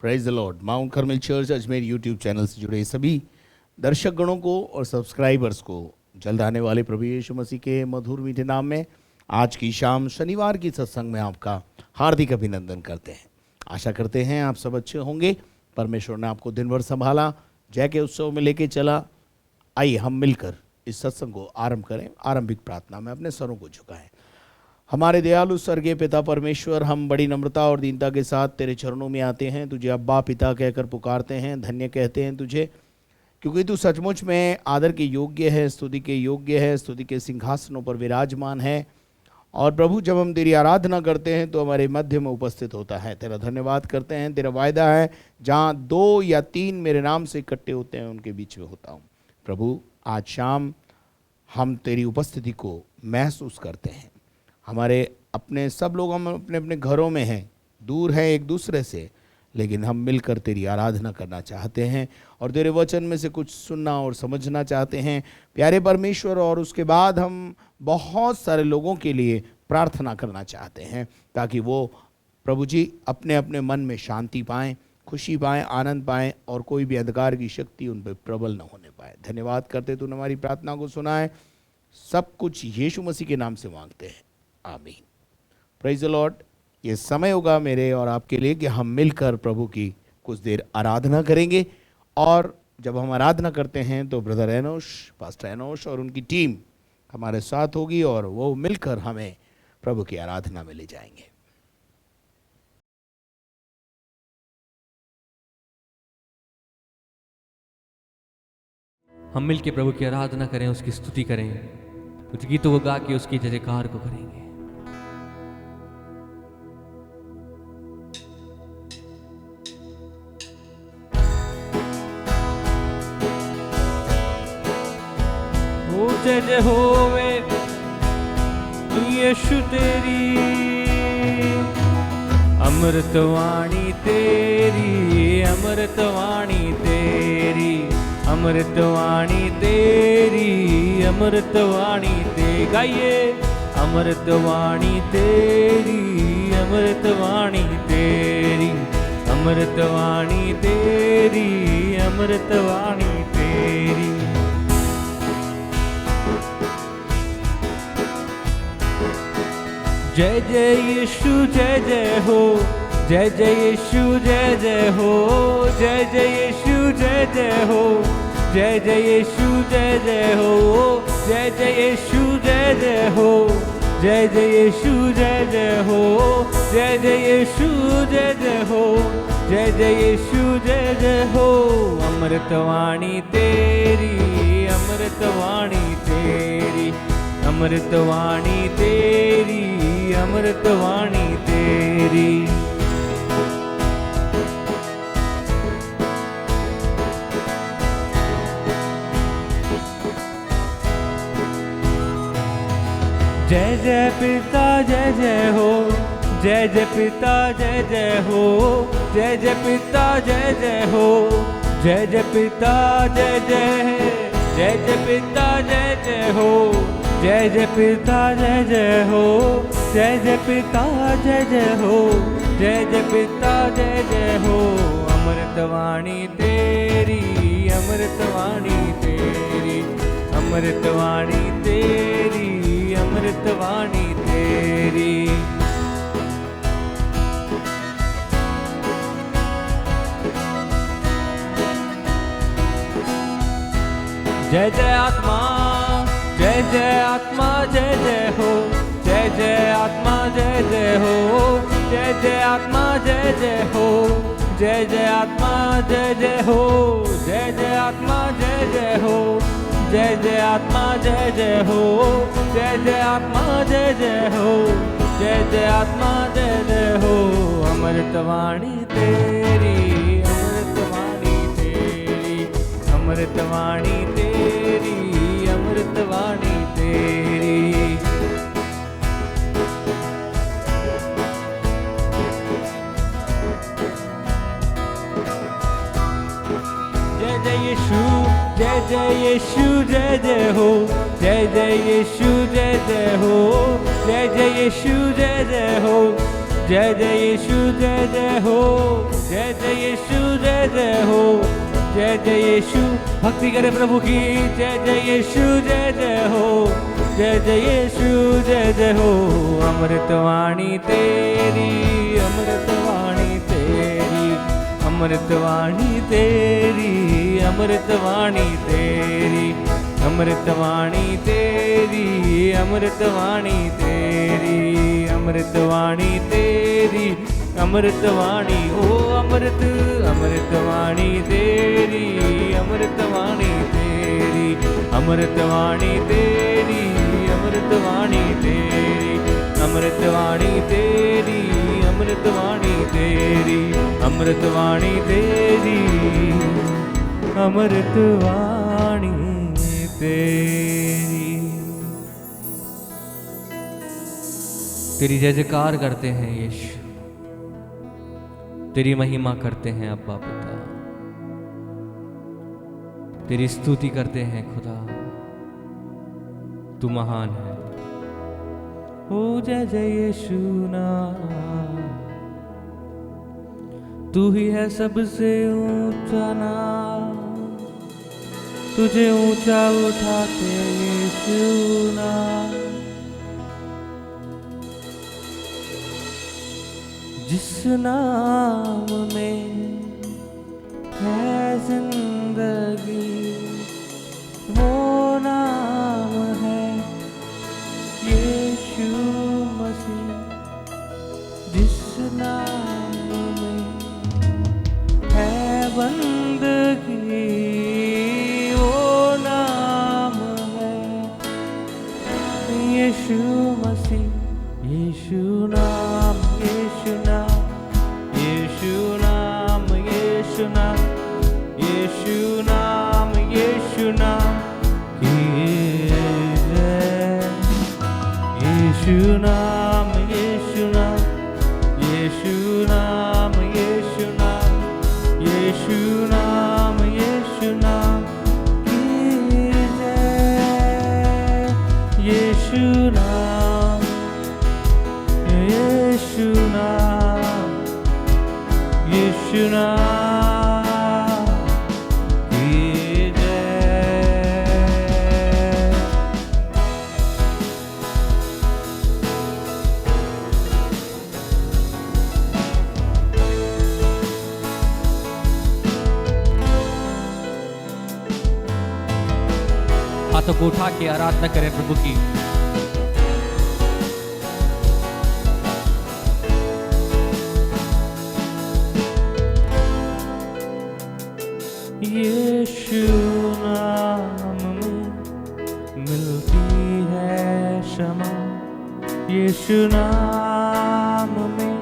Praise the Lord. Mount Carmel church Ajmer YouTube channel से जुड़े सभी दर्शक गणों को और सब्सक्राइबर्स को जल्द आने वाले प्रभु यीशु मसीह के मधुर मीठे नाम में आज की शाम शनिवार की सत्संग में आपका हार्दिक अभिनंदन करते हैं। आशा करते हैं आप सब अच्छे होंगे। परमेश्वर ने आपको दिन भर संभाला, जय के उत्सव में लेके चला। आइए हम मिलकर इस सत्संग को आरंभ करें। आरंभिक प्रार्थना में अपने सरों को झुकाएं। हमारे दयालु स्वर्गीय पिता परमेश्वर, हम बड़ी नम्रता और दीनता के साथ तेरे चरणों में आते हैं, तुझे अब्बा पिता कहकर पुकारते हैं, धन्य कहते हैं तुझे, क्योंकि तू सचमुच में आदर के योग्य है, स्तुति के योग्य है, स्तुति के सिंहासनों पर विराजमान है। और प्रभु, जब हम तेरी आराधना करते हैं तो हमारे मध्य में उपस्थित होता है। तेरा धन्यवाद करते हैं। तेरा वायदा है, जहाँ 2 या 3 मेरे नाम से इकट्ठे होते हैं उनके बीच में होता हूँ। प्रभु, आज शाम हम तेरी उपस्थिति को महसूस करते हैं। हमारे अपने सब लोग हम अपने अपने घरों में हैं, दूर हैं एक दूसरे से, लेकिन हम मिलकर तेरी आराधना करना चाहते हैं और तेरे वचन में से कुछ सुनना और समझना चाहते हैं प्यारे परमेश्वर। और उसके बाद हम बहुत सारे लोगों के लिए प्रार्थना करना चाहते हैं, ताकि वो प्रभु जी अपने अपने मन में शांति पाएँ, खुशी पाएँ, आनंद पाएँ और कोई भी अंधकार की शक्ति उन पर प्रबल न होने पाए। धन्यवाद करते तूने हमारी प्रार्थना को सुना है। सब कुछ यीशु मसीह के नाम से मांगते हैं, आमीन। Praise the Lord. ये समय होगा मेरे और आपके लिए कि हम मिलकर प्रभु की कुछ देर आराधना करेंगे। और जब हम आराधना करते हैं तो ब्रदर एनोश, पास्टर एनोश और उनकी टीम हमारे साथ होगी और वो मिलकर हमें प्रभु की आराधना में ले जाएंगे। हम मिलके प्रभु की आराधना करें, उसकी स्तुति करें, कुछ गीतों को गा के उसकी जय जयकार को करेंगे। ओ जय जय होवे यीशु तेरी, अमृतवाणी तेरी, अमृतवाणी तेरी, अमृतवाणी तेरी, अमृतवाणी ते गाइए। अमृतवाणी तेरी, अमृतवाणी तेरी, अमृतवाणी तेरी, अमृतवाणी तेरी। जय जय यीशु जय जय हो, जय जय यीशु जय जय हो, जय जय यीशु जय जय हो, जय जय यीशु जय जय हो, जय जय यीशु जय जय हो, जय जय यीशु जय जय हो, जय जय यीशु जय जय हो, जय जय यीशु जय जय हो। अमृतवाणी तेरी, अमृतवाणी तेरी, अमृतवाणी तेरी, अमृतवाणी तेरी। जय जय पिता जय जय हो, जय जय पिता जय जय हो, जय जय पिता जय जय हो, जय जय पिता जय जय, जय जय पिता जय जय हो, जय जय पिता जय जय हो, जय जय पिता जय जय हो, जय जय पिता जय जय हो। अमृतवाणी तेरी, अमृतवाणी तेरी, अमृतवाणी तेरी, अमृतवाणी तेरी। जय जय आत्मा, जय जय आत्मा जय जय हो, जय जय आत्मा जय जय हो, जय जय आत्मा जय जय हो, जय जय आत्मा जय जय हो, जय जय आत्मा जय जय हो, जय जय आत्मा जय जय हो, जय जय आत्मा जय जय हो, जय जय आत्मा जय जय हो। अमृतवाणी तेरी, अमृतवाणी तेरी, अमृतवाणी तेरी, अमृतवाणी तेरी। जय जय यीशु, जय जय यीशु जय जय हो, जय जय यीशु जय जय हो, जय जय यीशु जय जय हो, जय जय यीशु जय जय हो, जय जय यीशु जय जय हो, जय जय यीशु। भक्ति करे प्रभु की, जय जय यीशु जय जय हो, जय जय यीशु जय जय हो। अमृतवाणी तेरी, अमृतवाणी तेरी, अमृतवाणी तेरी, अमृतवाणी तेरी, अमृतवाणी तेरी, अमृतवाणी तेरी, अमृतवाणी तेरी, अमृतवाणी ओ अमृत, अमृतवाणी तेरी, अमृतवाणी तेरी, अमृतवाणी तेरी, अमृतवाणी तेरी, अमृतवाणी तेरी, अमृतवाणी तेरी, अमृतवाणी तेरी, अमृतवाणी तेरी। तेरी जय जयकार करते हैं यीशु, तेरी महिमा करते हैं अब्बा पिता, तेरी स्तुति करते हैं खुदा, तू महान है। ओ जय जय यीशु नाम, तू ही है सबसे ऊंचा नाम, तुझे ऊंचा उठाते यीशु नाम। जिस नाम में है जिंदगी, वो नाम है यीशु मसीह। जिस नाम में है बंदगी, वो नाम है यीशु मसीह। यीशु नाम, यीशु नाम, यीशु नाम, यीशु नाम, यीशु नाम, यीशु नाम की जय। यीशु नाम, यीशु नाम, यीशु नाम, यीशु नाम, यीशु नाम, यीशु नाम की जय। यीशु नाम, यीशु नाम, यीशु नाम की जय। हाथों को उठा के आराधना करें प्रभु की। यीशु नाम में मिलती है क्षमा, यीशु नाम में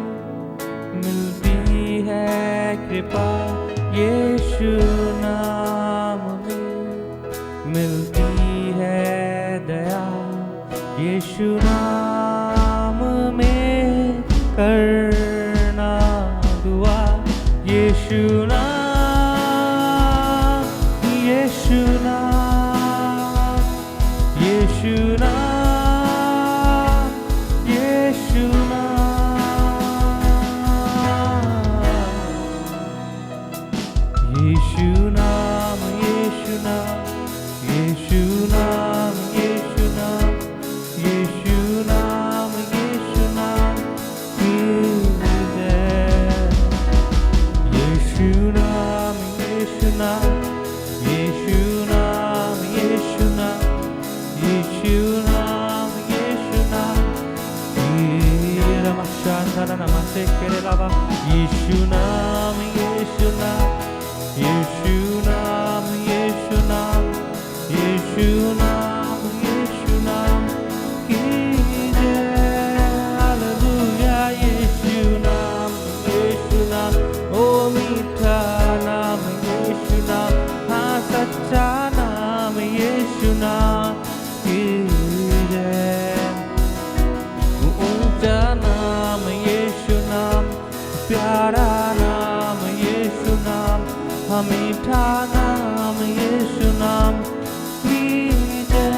मिलती है कृपा, यीशु नाम में मिलती है दया, यीशु नाम में करना दुआ। यीशु नाम, यीशु नाम, यीशु नाम, यीशु नाम, यीशु नाम, यीशु नाम, यीशु नाम, यीशु नाम, यीशु नाम, यीशु नाम की जय। यीशु नाम, यीशु नाम, यीशु नाम, यीशु नाम, यीशु नाम, यीशु नाम रमाशांतरा नमस्ते केरे लावा। यीशु नाम, यीशु नाम, यीशु नाम, यीशु नाम, यीशु नाम, यीशु नाम की जय। हालेलुया। यीशु नाम, यीशु नाम, ओ मीठा नाम यीशु नाम, हाँ सच्चा नाम यीशु नाम की जय। ऊंचा नाम यीशु नाम, प्यारा नाम यीशु नाम, हाँ मीठा नाम यीशु नाम की जय।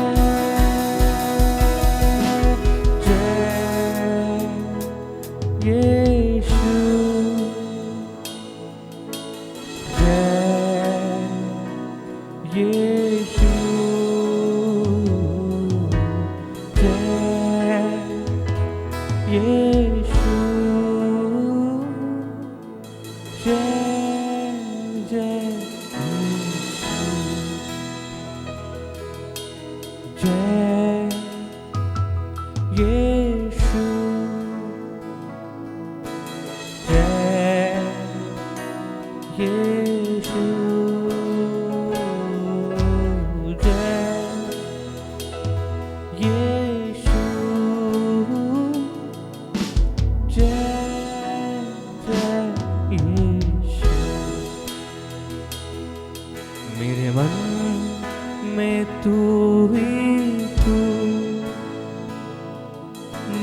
यीशु यीशु जय यीशु जय जय यीशु। मेरे मन में तू ही तू,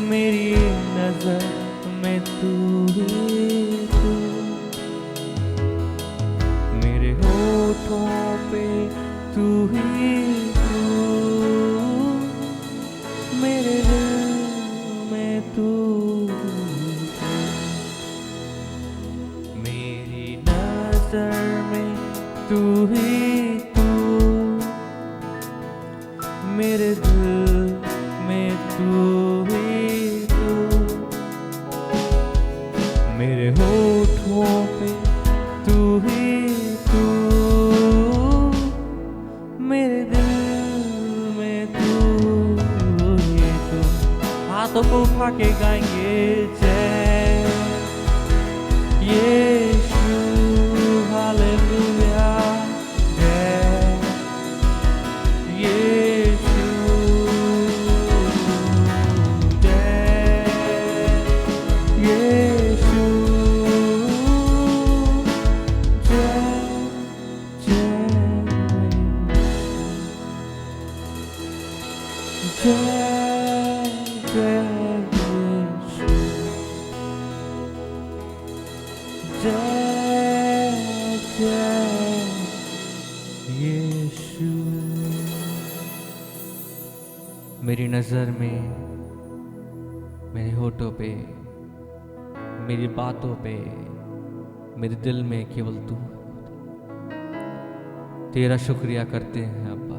मेरी नजर में तू ही तू, मेरे होठों पे तू ही तू, मेरे दिल में तू ही तू, मेरी नजर में तू ही तू, मेरे दिल में तू ही तू, मेरे होठों पे तू ही तू, मेरे दिल में तू ही तू। हाथों को उठा के गाएंगे जय यीशु हालेलुया जय यीशु जय यीशु मेरी नज़र में, मेरे होठों पे, मेरी बातों पे, मेरे दिल में केवल तू। तेरा शुक्रिया करते हैं अब्बा,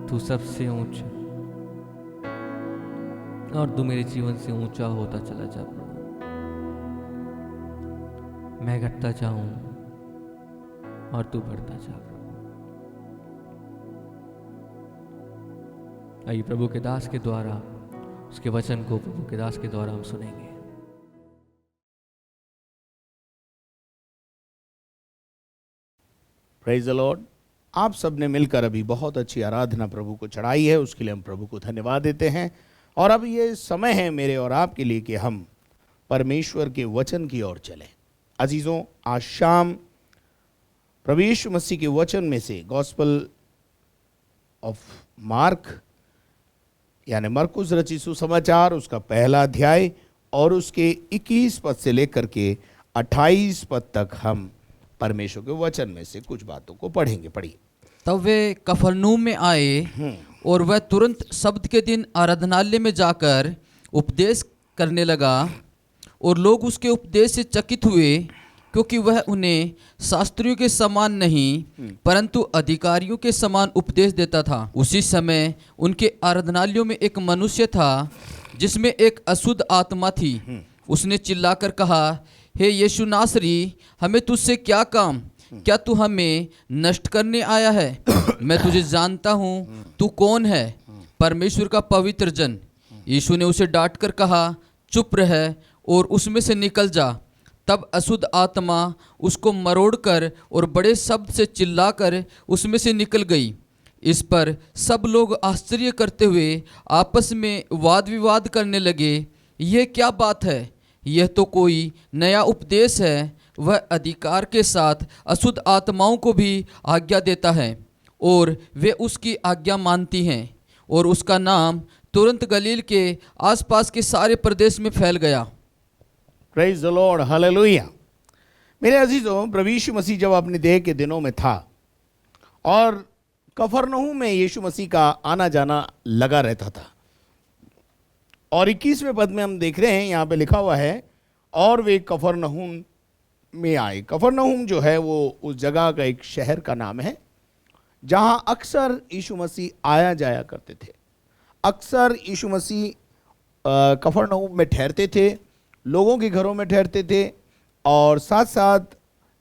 तू सबसे ऊंचा और तू मेरे जीवन से ऊंचा होता चला जा प्रभु। मैं घटता जाऊं और तू बढ़ता जा प्रभु। आइए प्रभु के दास के द्वारा उसके वचन को प्रभु के दास के द्वारा हम सुनेंगे। Praise the Lord. आप सब ने मिलकर अभी बहुत अच्छी आराधना प्रभु को चढ़ाई है, उसके लिए हम प्रभु को धन्यवाद देते हैं। और अब ये समय है मेरे और आपके लिए कि हम परमेश्वर के वचन की ओर चलें। अजीज़ों, आज शाम प्रभु यीशु मसीह के वचन में से गॉस्पल ऑफ मार्क यानी मरकुस रचित सुसमाचार उसका पहला अध्याय और उसके 21 पद से लेकर के 28 पद तक हम परमेश्वर के वचन में से कुछ बातों को पढ़ेंगे। पढ़िए। तब वे कफरनहूम में आए और वह तुरंत सब्त के दिन आराधनालय में जाकर उपदेश करने लगा, और लोग उसके उपदेश से चकित हुए, क्योंकि वह उन्हें शास्त्रियों के समान नहीं परंतु अधिकारियों के समान उपदेश देता था। उसी समय उनके आराधनालयों में एक मनुष्य था जिसमें एक अशुद्ध आत्मा थी। उसने चिल्लाकर कहा, हे यीशु नासरी, हमें तुझसे क्या काम? क्या तू हमें नष्ट करने आया है? मैं तुझे जानता हूँ, तू कौन है, परमेश्वर का पवित्र जन। यीशु ने उसे डांट कर कहा, चुप रह और उसमें से निकल जा। तब अशुद्ध आत्मा उसको मरोड़कर और बड़े शब्द से चिल्लाकर उसमें से निकल गई। इस पर सब लोग आश्चर्य करते हुए आपस में वाद विवाद करने लगे, यह क्या बात है? यह तो कोई नया उपदेश है। वह अधिकार के साथ अशुद्ध आत्माओं को भी आज्ञा देता है और वे उसकी आज्ञा मानती हैं। और उसका नाम तुरंत गलील के आसपास के सारे प्रदेश में फैल गया। Praise the Lord, hallelujah. मेरे अजीजों, प्रभु यीशु मसीह जब अपने देह के दिनों में था और कफरनहूम में यीशु मसीह का आना जाना लगा रहता था, और 21वें पद में हम देख रहे हैं, यहाँ पे लिखा हुआ है, और वे कफरनहूम में आए। कफरनहूम जो है वो उस जगह का एक शहर का नाम है जहाँ अक्सर यीशु मसीह आया जाया करते थे। अक्सर यीशु मसीह कफरनहूम में ठहरते थे, लोगों के घरों में ठहरते थे, और साथ साथ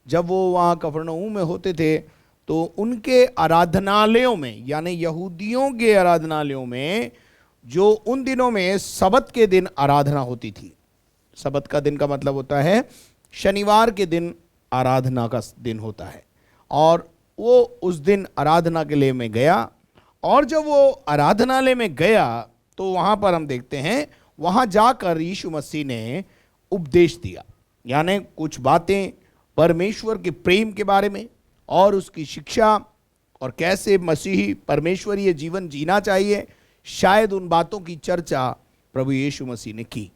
जब वो वहाँ कफरनहूम में होते थे तो उनके आराधनालयों में, यानी यहूदियों के आराधनालयों में, जो उन दिनों में सबत के दिन आराधना होती थी। सबत का दिन का मतलब होता है शनिवार के दिन आराधना का दिन होता है और वो उस दिन आराधना के लिए मैं गया और जब वो आराधनालय में गया तो वहाँ पर हम देखते हैं वहाँ जाकर यीशु मसीह ने उपदेश दिया, यानी कुछ बातें परमेश्वर के प्रेम के बारे में और उसकी शिक्षा और कैसे मसीही परमेश्वरीय जीवन जीना चाहिए, शायद उन बातों की चर्चा प्रभु यीशु मसीह ने की।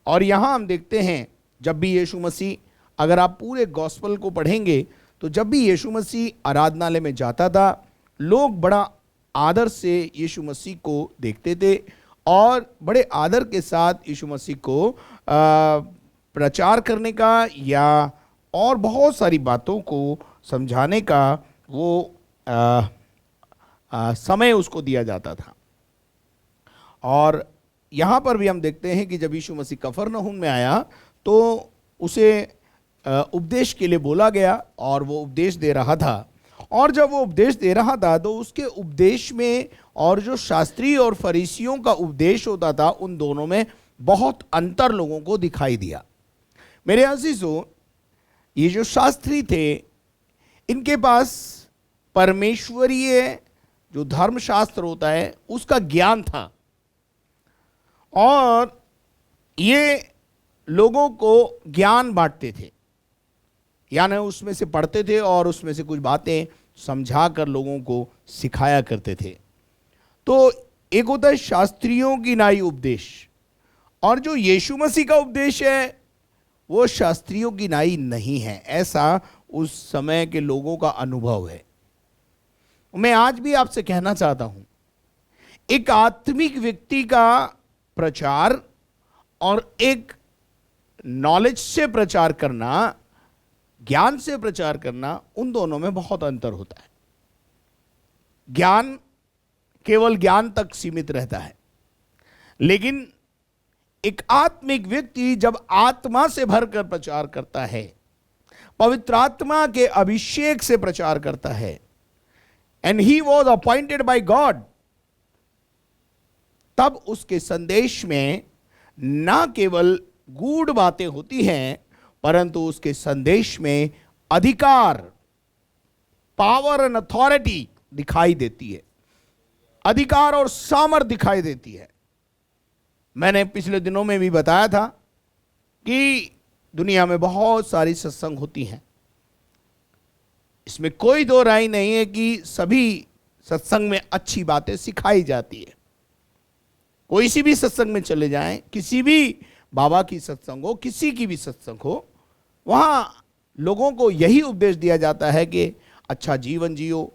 और यहाँ हम देखते हैं जब भी यीशु मसीह, अगर आप पूरे गॉस्पल को पढ़ेंगे तो जब भी यीशु मसीह आराधनालय में जाता था लोग बड़ा आदर से यीशु मसीह को देखते थे और बड़े आदर के साथ यीशु मसीह को प्रचार करने का या और बहुत सारी बातों को समझाने का वो समय उसको दिया जाता था। और यहाँ पर भी हम देखते हैं कि जब यीशु मसीह कफरनहूम में आया तो उसे उपदेश के लिए बोला गया और वो उपदेश दे रहा था। और जब वो उपदेश दे रहा था तो उसके उपदेश में और जो शास्त्री और फरीसियों का उपदेश होता था उन दोनों में बहुत अंतर लोगों को दिखाई दिया। मेरे अजीजों, ये जो शास्त्री थे इनके पास परमेश्वरीय जो धर्मशास्त्र होता है उसका ज्ञान था और ये लोगों को ज्ञान बांटते थे, यानी उसमें से पढ़ते थे और उसमें से कुछ बातें समझा कर लोगों को सिखाया करते थे। तो एक होता है शास्त्रियों की नाई उपदेश और जो यीशु मसीह का उपदेश है वो शास्त्रियों की नाई नहीं है, ऐसा उस समय के लोगों का अनुभव है। मैं आज भी आपसे कहना चाहता हूं, एक आत्मिक व्यक्ति का प्रचार और एक नॉलेज से प्रचार करना, ज्ञान से प्रचार करना, उन दोनों में बहुत अंतर होता है। ज्ञान केवल ज्ञान तक सीमित रहता है, लेकिन एक आत्मिक व्यक्ति जब आत्मा से भरकर प्रचार करता है, पवित्र आत्मा के अभिषेक से प्रचार करता है, and he was appointed by God, तब उसके संदेश में ना केवल गूढ़ बातें होती हैं परंतु उसके संदेश में अधिकार, पावर एंड अथॉरिटी दिखाई देती है, अधिकार और सामर्थ दिखाई देती है। मैंने पिछले दिनों में भी बताया था कि दुनिया में बहुत सारी सत्संग होती हैं, इसमें कोई दो राय नहीं है कि सभी सत्संग में अच्छी बातें सिखाई जाती है। कोई सी भी सत्संग में चले जाएं, किसी भी बाबा की सत्संग हो, किसी की भी सत्संग हो, वहाँ लोगों को यही उपदेश दिया जाता है कि अच्छा जीवन जियो,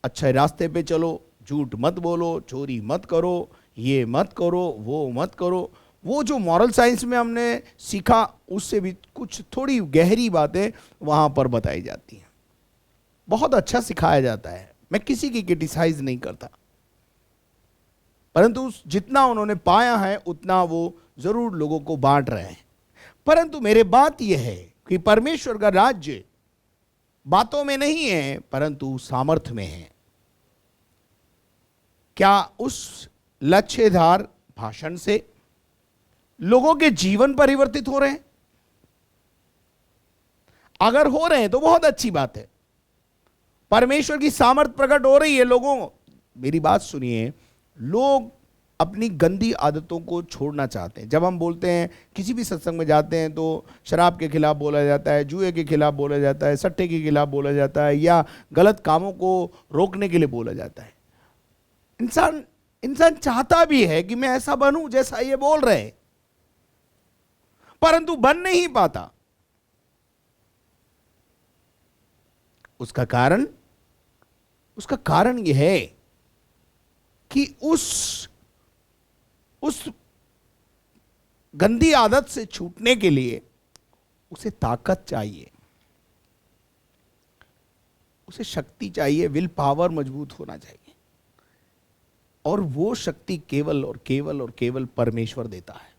अच्छे रास्ते पे चलो, झूठ मत बोलो, चोरी मत करो, ये मत करो, वो मत करो। वो जो मॉरल साइंस में हमने सीखा उससे भी कुछ थोड़ी गहरी बातें वहाँ पर बताई जाती हैं। बहुत अच्छा सिखाया जाता है, मैं किसी की क्रिटिसाइज नहीं करता, परंतु जितना उन्होंने पाया है उतना वो जरूर लोगों को बांट रहे हैं। परंतु मेरे बात यह है कि परमेश्वर का राज्य बातों में नहीं है परंतु सामर्थ्य में है। क्या उस लक्ष्यधार भाषण से लोगों के जीवन परिवर्तित हो रहे हैं? अगर हो रहे हैं तो बहुत अच्छी बात है, परमेश्वर की सामर्थ प्रकट हो रही है लोगों। मेरी बात सुनिए, लोग अपनी गंदी आदतों को छोड़ना चाहते हैं। जब हम बोलते हैं, किसी भी सत्संग में जाते हैं तो शराब के खिलाफ बोला जाता है, जुए के खिलाफ बोला जाता है, सट्टे के खिलाफ बोला जाता है या गलत कामों को रोकने के लिए बोला जाता है। इंसान चाहता भी है कि मैं ऐसा बनूं जैसा ये बोल रहे हैं, परंतु बन नहीं पाता। उसका कारण यह है कि उस गंदी आदत से छूटने के लिए उसे ताकत चाहिए, उसे शक्ति चाहिए, विल पावर मजबूत होना चाहिए, और वो शक्ति केवल और केवल और केवल परमेश्वर देता है।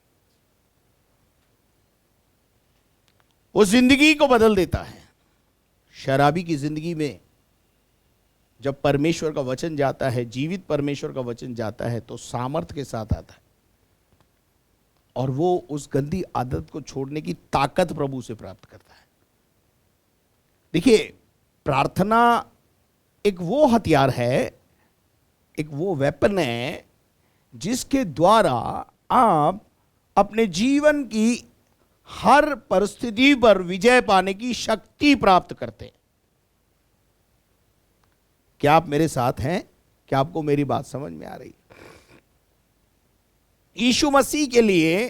वो जिंदगी को बदल देता है। शराबी की जिंदगी में जब परमेश्वर का वचन जाता है, जीवित परमेश्वर का वचन जाता है, तो सामर्थ्य के साथ आता है और वो उस गंदी आदत को छोड़ने की ताकत प्रभु से प्राप्त करता है। देखिए, प्रार्थना एक वो हथियार है, एक वो वेपन है जिसके द्वारा आप अपने जीवन की हर परिस्थिति पर विजय पाने की शक्ति प्राप्त करते हैं। क्या आप मेरे साथ हैं? क्या आपको मेरी बात समझ में आ रही है? यीशु मसीह के लिए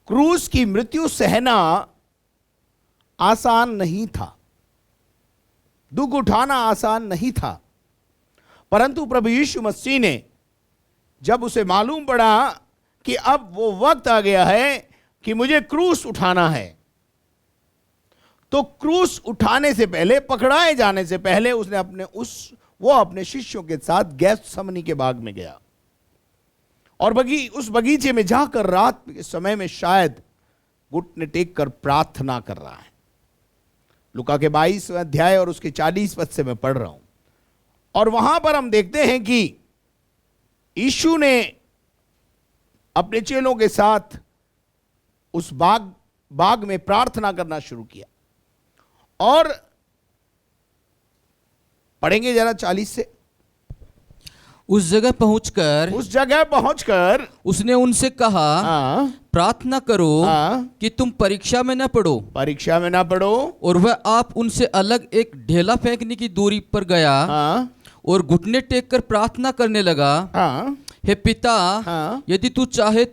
क्रूस की मृत्यु सहना आसान नहीं था, दुख उठाना आसान नहीं था, परंतु प्रभु यीशु मसीह ने जब उसे मालूम पड़ा कि अब वो वक्त आ गया है कि मुझे क्रूस उठाना है, तो क्रूस उठाने से पहले, पकड़ाए जाने से पहले उसने अपने शिष्यों के साथ गेत्सेमनी के बाग में गया और उस बगीचे में जाकर रात के समय में शायद घुटने टेक कर प्रार्थना कर रहा है। लूका के 22वें अध्याय और उसके 40 पद से मैं पढ़ रहा हूं, और वहां पर हम देखते हैं कि यीशु ने अपने चेलों के साथ उस बाग में प्रार्थना करना शुरू किया। और पढ़ेंगे जरा 40 से। उस जगह पहुंचकर उसने उनसे कहा, प्रार्थना करो कि तुम परीक्षा में न पड़ो। और वह आप उनसे अलग एक ढेला फेंकने की दूरी पर गया और घुटने टेक कर प्रार्थना करने लगा। हे पिता, यदि तू चाहे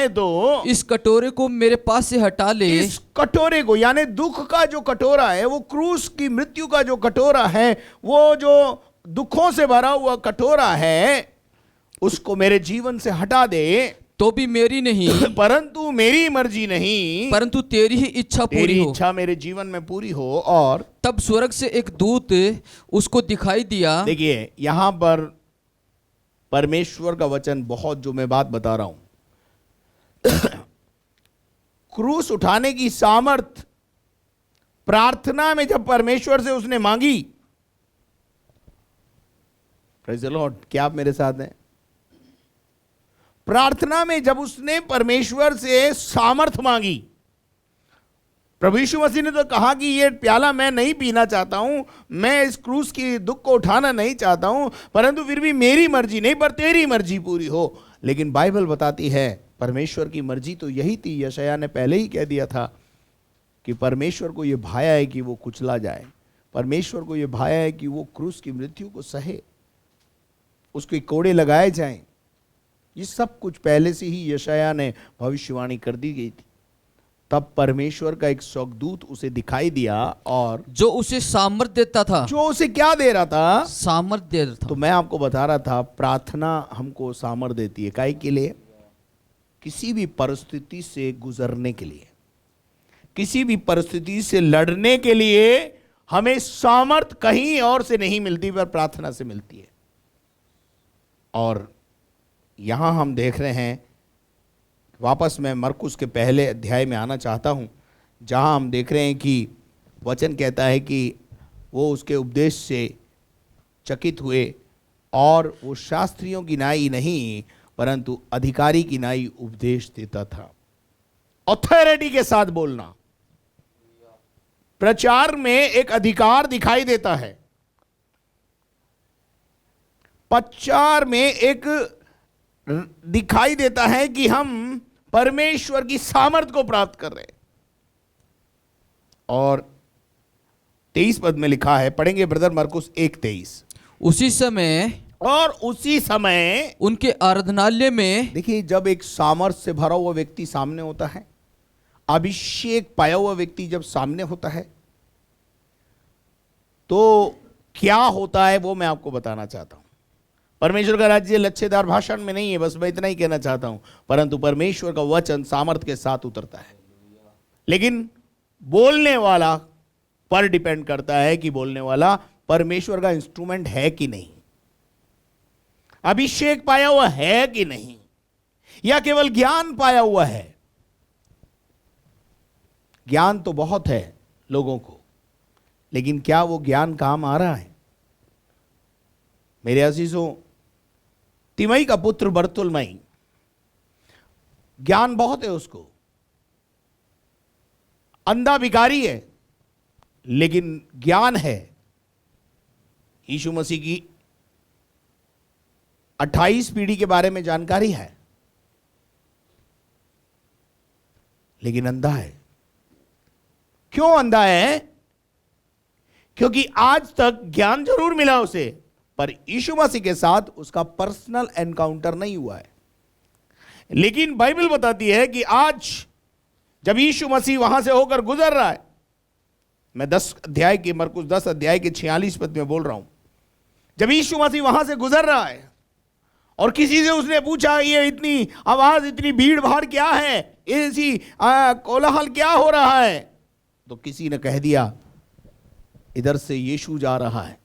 तो इस कटोरे को मेरे पास से हटा ले। इस कटोरे को, यानी दुख का जो कटोरा है, वो क्रूस की मृत्यु का जो कटोरा है, वो जो दुखों से भरा हुआ कटोरा है, उसको मेरे जीवन से हटा दे। तो भी मेरी नहीं परंतु मेरी मर्जी नहीं, परंतु तेरी ही इच्छा पूरी हो। इच्छा मेरे जीवन में पूरी हो। और तब स्वर्ग से एक दूत उसको दिखाई दिया। देखिए, यहां पर परमेश्वर का वचन, बहुत जो मैं बात बता रहा हूं, क्रूस उठाने की सामर्थ प्रार्थना में जब परमेश्वर से उसने मांगी, प्रेज़ द लॉर्ड, क्या आप मेरे साथ हैं? प्रार्थना में जब उसने परमेश्वर से सामर्थ मांगी, प्रभु यीशु मसीह ने तो कहा कि ये प्याला मैं नहीं पीना चाहता हूं, मैं इस क्रूस की दुख को उठाना नहीं चाहता हूं, परंतु फिर भी मेरी मर्जी नहीं पर तेरी मर्जी पूरी हो। लेकिन बाइबल बताती है परमेश्वर की मर्जी तो यही थी। यशायाह ने पहले ही कह दिया था कि परमेश्वर को यह भाया है कि वो कुचला जाए, परमेश्वर को यह भाया है कि वो क्रूस की मृत्यु को सहे, उसके कोड़े लगाए जाएं। ये सब कुछ पहले से ही यशायाह ने भविष्यवाणी कर दी गई थी। तब परमेश्वर का एक स्वर्गदूत उसे दिखाई दिया और जो उसे सामर्थ देता था। जो उसे क्या दे रहा था? सामर्थ दे रहा था। तो मैं आपको बता रहा था, प्रार्थना हमको सामर्थ देती है। काहे के लिए? किसी भी परिस्थिति से गुजरने के लिए, किसी भी परिस्थिति से लड़ने के लिए हमें सामर्थ कहीं और से नहीं मिलती, पर प्रार्थना से मिलती है। और यहां हम देख रहे हैं, वापस मैं मरकुस के पहले अध्याय में आना चाहता हूं, जहां हम देख रहे हैं कि वचन कहता है कि वो उसके उपदेश से चकित हुए और वो शास्त्रियों की नाई नहीं परंतु अधिकारी की नाई उपदेश देता था। ऑथोरिटी के साथ बोलना, प्रचार में एक अधिकार दिखाई देता है, प्रचार में एक दिखाई देता है कि हम परमेश्वर की सामर्थ को प्राप्त कर रहे हैं। और 23 पद में लिखा है, पढ़ेंगे ब्रदर, मरकुस 1:23। उसी समय उनके आराधनालय में, देखिए, जब एक सामर्थ से भरा हुआ व्यक्ति सामने होता है, अभिषेक पाया हुआ व्यक्ति जब सामने होता है, तो क्या होता है वो मैं आपको बताना चाहता हूं। परमेश्वर का राज्य लच्छेदार भाषण में नहीं है, बस मैं इतना ही कहना चाहता हूं, परंतु परमेश्वर का वचन सामर्थ के साथ उतरता है। लेकिन बोलने वाला पर डिपेंड करता है कि बोलने वाला परमेश्वर का इंस्ट्रूमेंट है कि नहीं, अभिषेक पाया हुआ है कि नहीं, या केवल ज्ञान पाया हुआ है। ज्ञान तो बहुत है लोगों को, लेकिन क्या वो ज्ञान काम आ रहा है? मेरे अजीजों, तिमई का पुत्र बर्तुलमई, ज्ञान बहुत है उसको, अंधा भिखारी है, लेकिन ज्ञान है। यीशु मसीह की 28 पीढ़ी के बारे में जानकारी है, लेकिन अंधा है। क्यों अंधा है? क्योंकि आज तक ज्ञान जरूर मिला उसे, पर यीशु मसीह के साथ उसका पर्सनल एनकाउंटर नहीं हुआ है। लेकिन बाइबल बताती है कि आज जब यीशु मसीह वहां से होकर गुजर रहा है, मैं मरकुस 10 अध्याय के 46 पद में बोल रहा हूं, जब यीशु मसीह वहां से गुजर रहा है और किसी से उसने पूछा ये इतनी आवाज, इतनी भीड़ भाड़ क्या है, ऐसी कोलाहल क्या हो रहा है, तो किसी ने कह दिया इधर से यीशु जा रहा है,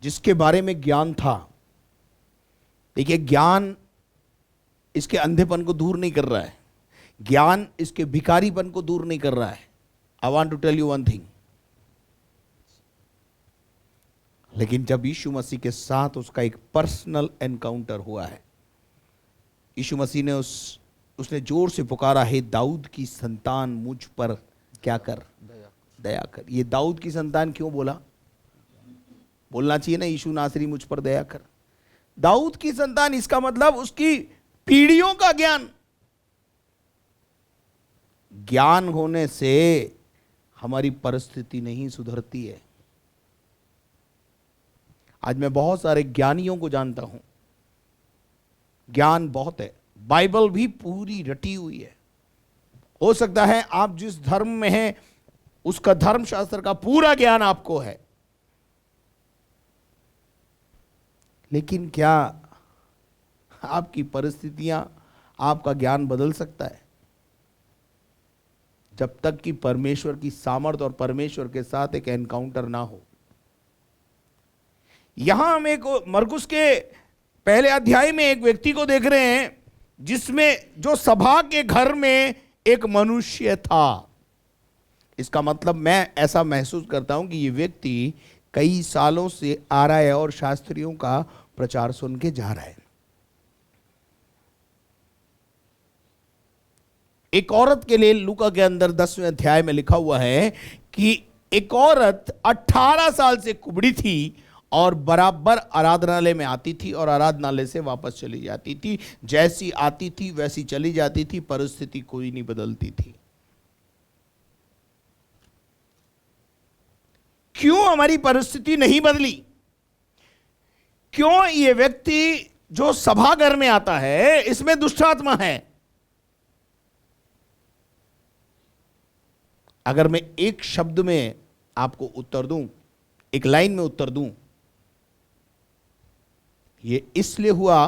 जिसके बारे में ज्ञान था। देखिए, ज्ञान इसके अंधेपन को दूर नहीं कर रहा है, ज्ञान इसके भिखारीपन को दूर नहीं कर रहा है। I want to tell you one thing, लेकिन जब यीशु मसीह के साथ उसका एक पर्सनल एनकाउंटर हुआ है, यीशु मसीह ने उसने जोर से पुकारा, हे दाऊद की संतान मुझ पर क्या कर, दया कर। ये दाऊद की संतान क्यों बोला? बोलना चाहिए ना यीशु नासरी मुझ पर दया कर। दाऊद की संतान, इसका मतलब उसकी पीढ़ियों का ज्ञान। ज्ञान होने से हमारी परिस्थिति नहीं सुधरती है। आज मैं बहुत सारे ज्ञानियों को जानता हूं, ज्ञान बहुत है, बाइबल भी पूरी रटी हुई है। हो सकता है आप जिस धर्म में हैं उसका धर्मशास्त्र का पूरा ज्ञान आपको है, लेकिन क्या आपकी परिस्थितियां आपका ज्ञान बदल सकता है? जब तक कि परमेश्वर की सामर्थ और परमेश्वर के साथ एक एनकाउंटर ना हो। यहां हम एक मरकुस के पहले अध्याय में एक व्यक्ति को देख रहे हैं जिसमें, जो सभा के घर में एक मनुष्य था। इसका मतलब मैं ऐसा महसूस करता हूं कि ये व्यक्ति कई सालों से आ रहा है और शास्त्रियों का प्रचार सुन के जा रहा है। एक औरत के लिए लूका के अंदर 10वें अध्याय में लिखा हुआ है कि एक औरत 18 साल से कुबड़ी थी और बराबर आराधनालय में आती थी और आराधनालय से वापस चली जाती थी। जैसी आती थी वैसी चली जाती थी, परिस्थिति कोई नहीं बदलती थी। क्यों हमारी परिस्थिति नहीं बदली? क्यों ये व्यक्ति जो सभाघर में आता है इसमें दुष्ट आत्मा है? अगर मैं एक शब्द में आपको उत्तर दूं, एक लाइन में उत्तर दूं, ये इसलिए हुआ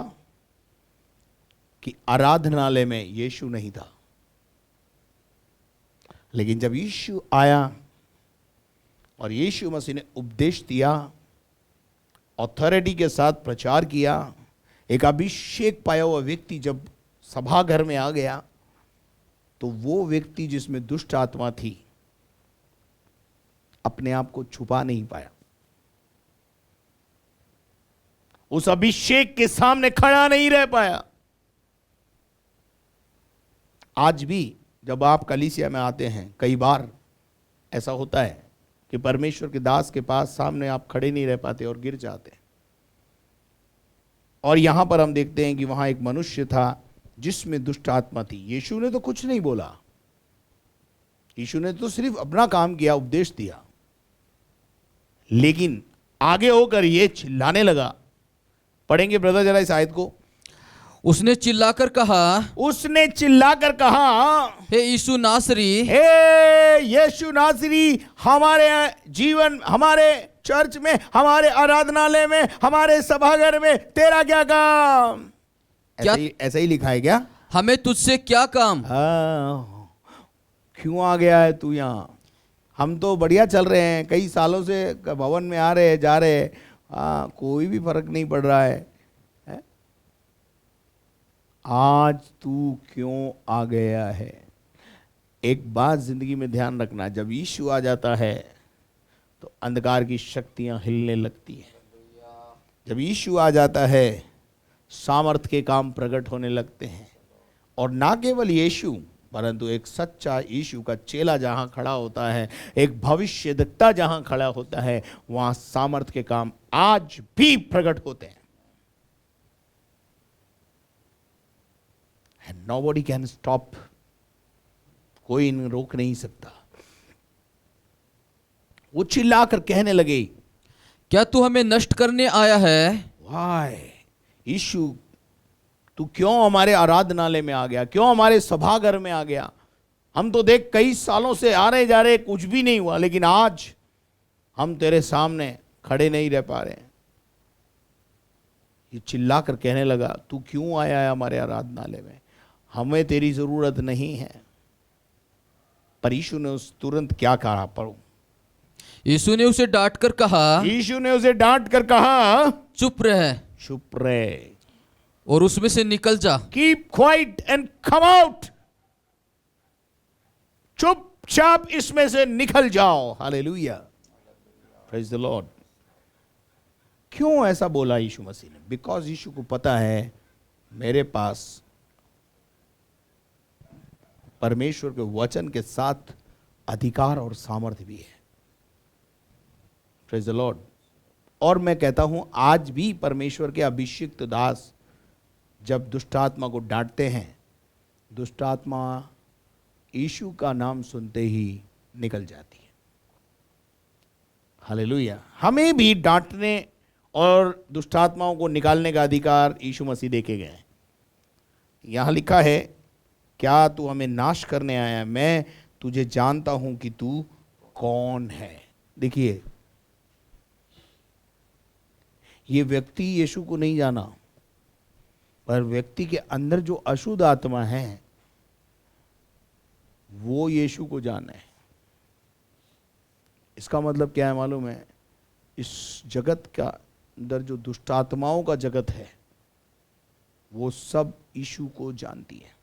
कि आराधनालय में यीशु नहीं था। लेकिन जब यीशु आया और यीशु मसीह ने उपदेश दिया, ऑथोरिटी के साथ प्रचार किया, एक अभिषेक पाया हुआ व्यक्ति जब सभाघर में आ गया, तो वो व्यक्ति जिसमें दुष्ट आत्मा थी अपने आप को छुपा नहीं पाया, उस अभिषेक के सामने खड़ा नहीं रह पाया। आज भी जब आप कलीसिया में आते हैं, कई बार ऐसा होता है कि परमेश्वर के दास के पास सामने आप खड़े नहीं रह पाते और गिर जाते हैं। और यहां पर हम देखते हैं कि वहां एक मनुष्य था जिसमें दुष्ट आत्मा थी। यीशु ने तो कुछ नहीं बोला, यीशु ने तो सिर्फ अपना काम किया, उपदेश दिया, लेकिन आगे होकर ये चिल्लाने लगा। पढ़ेंगे ब्रदर जरा इस आयत को। उसने चिल्लाकर कहा, हे यीशु नासरी, हे यीशु नासरी, हमारे जीवन, हमारे चर्च में, हमारे आराधनालय में, हमारे सभाघर में तेरा क्या काम? ऐसा ही लिखा है क्या? हमें तुझसे क्या काम? क्यों आ गया है तू यहाँ? हम तो बढ़िया चल रहे हैं, कई सालों से भवन में आ रहे हैं, जा रहे हैं, कोई भी फर्क नहीं पड़ रहा है, आज तू क्यों आ गया है? एक बात जिंदगी में ध्यान रखना, जब यीशु आ जाता है तो अंधकार की शक्तियां हिलने लगती हैं। जब यीशु आ जाता है सामर्थ के काम प्रकट होने लगते हैं। और ना केवल यीशु, परंतु एक सच्चा यीशु का चेला जहां खड़ा होता है, एक भविष्यद्वक्ता जहां खड़ा होता है, वहां सामर्थ के काम आज भी प्रकट होते हैं। And nobody can stop, कोई इन्हें रोक नहीं सकता। वो चिल्लाकर कहने लगे, क्या तू हमें नष्ट करने आया है? वाय यीशु, तू क्यों हमारे आराधनालय में आ गया, क्यों हमारे सभाघर में आ गया? हम तो देख कई सालों से आ रहे जा रहे, कुछ भी नहीं हुआ, लेकिन आज हम तेरे सामने खड़े नहीं रह पा रहे। ये चिल्लाकर कहने लगा, तू क्यों आया है हमारे आराधनालय में? हमें तेरी जरूरत नहीं है। पर यीशु ने उस तुरंत क्या कहा? पढ़ो। यीशु ने उसे डांट कर कहा, यीशु ने उसे डांट कर कहा, चुप रह चुप रहे, और उसमें से निकल जा। Keep quiet and come out, चुपचाप इसमें से निकल जाओ। Hallelujah, praise the Lord. क्यों ऐसा बोला यीशु मसीह ने? बिकॉज यीशु को पता है मेरे पास परमेश्वर के वचन के साथ अधिकार और सामर्थ्य भी है। Praise the Lord. और मैं कहता हूं आज भी परमेश्वर के अभिषिक्त दास जब दुष्ट आत्मा को डांटते हैं, दुष्ट आत्मा यीशु का नाम सुनते ही निकल जाती है। हालेलुया। हमें भी डांटने और दुष्ट आत्माओं को निकालने का अधिकार यीशु मसीह देके गए हैं। यहां लिखा है, क्या तू हमें नाश करने आया? मैं तुझे जानता हूं कि तू कौन है। देखिए, ये व्यक्ति यीशु को नहीं जाना, पर व्यक्ति के अंदर जो अशुद्ध आत्मा है वो यीशु को जाने है। इसका मतलब क्या है मालूम है? इस जगत का अंदर जो दुष्ट आत्माओं का जगत है वो सब यीशु को जानती है।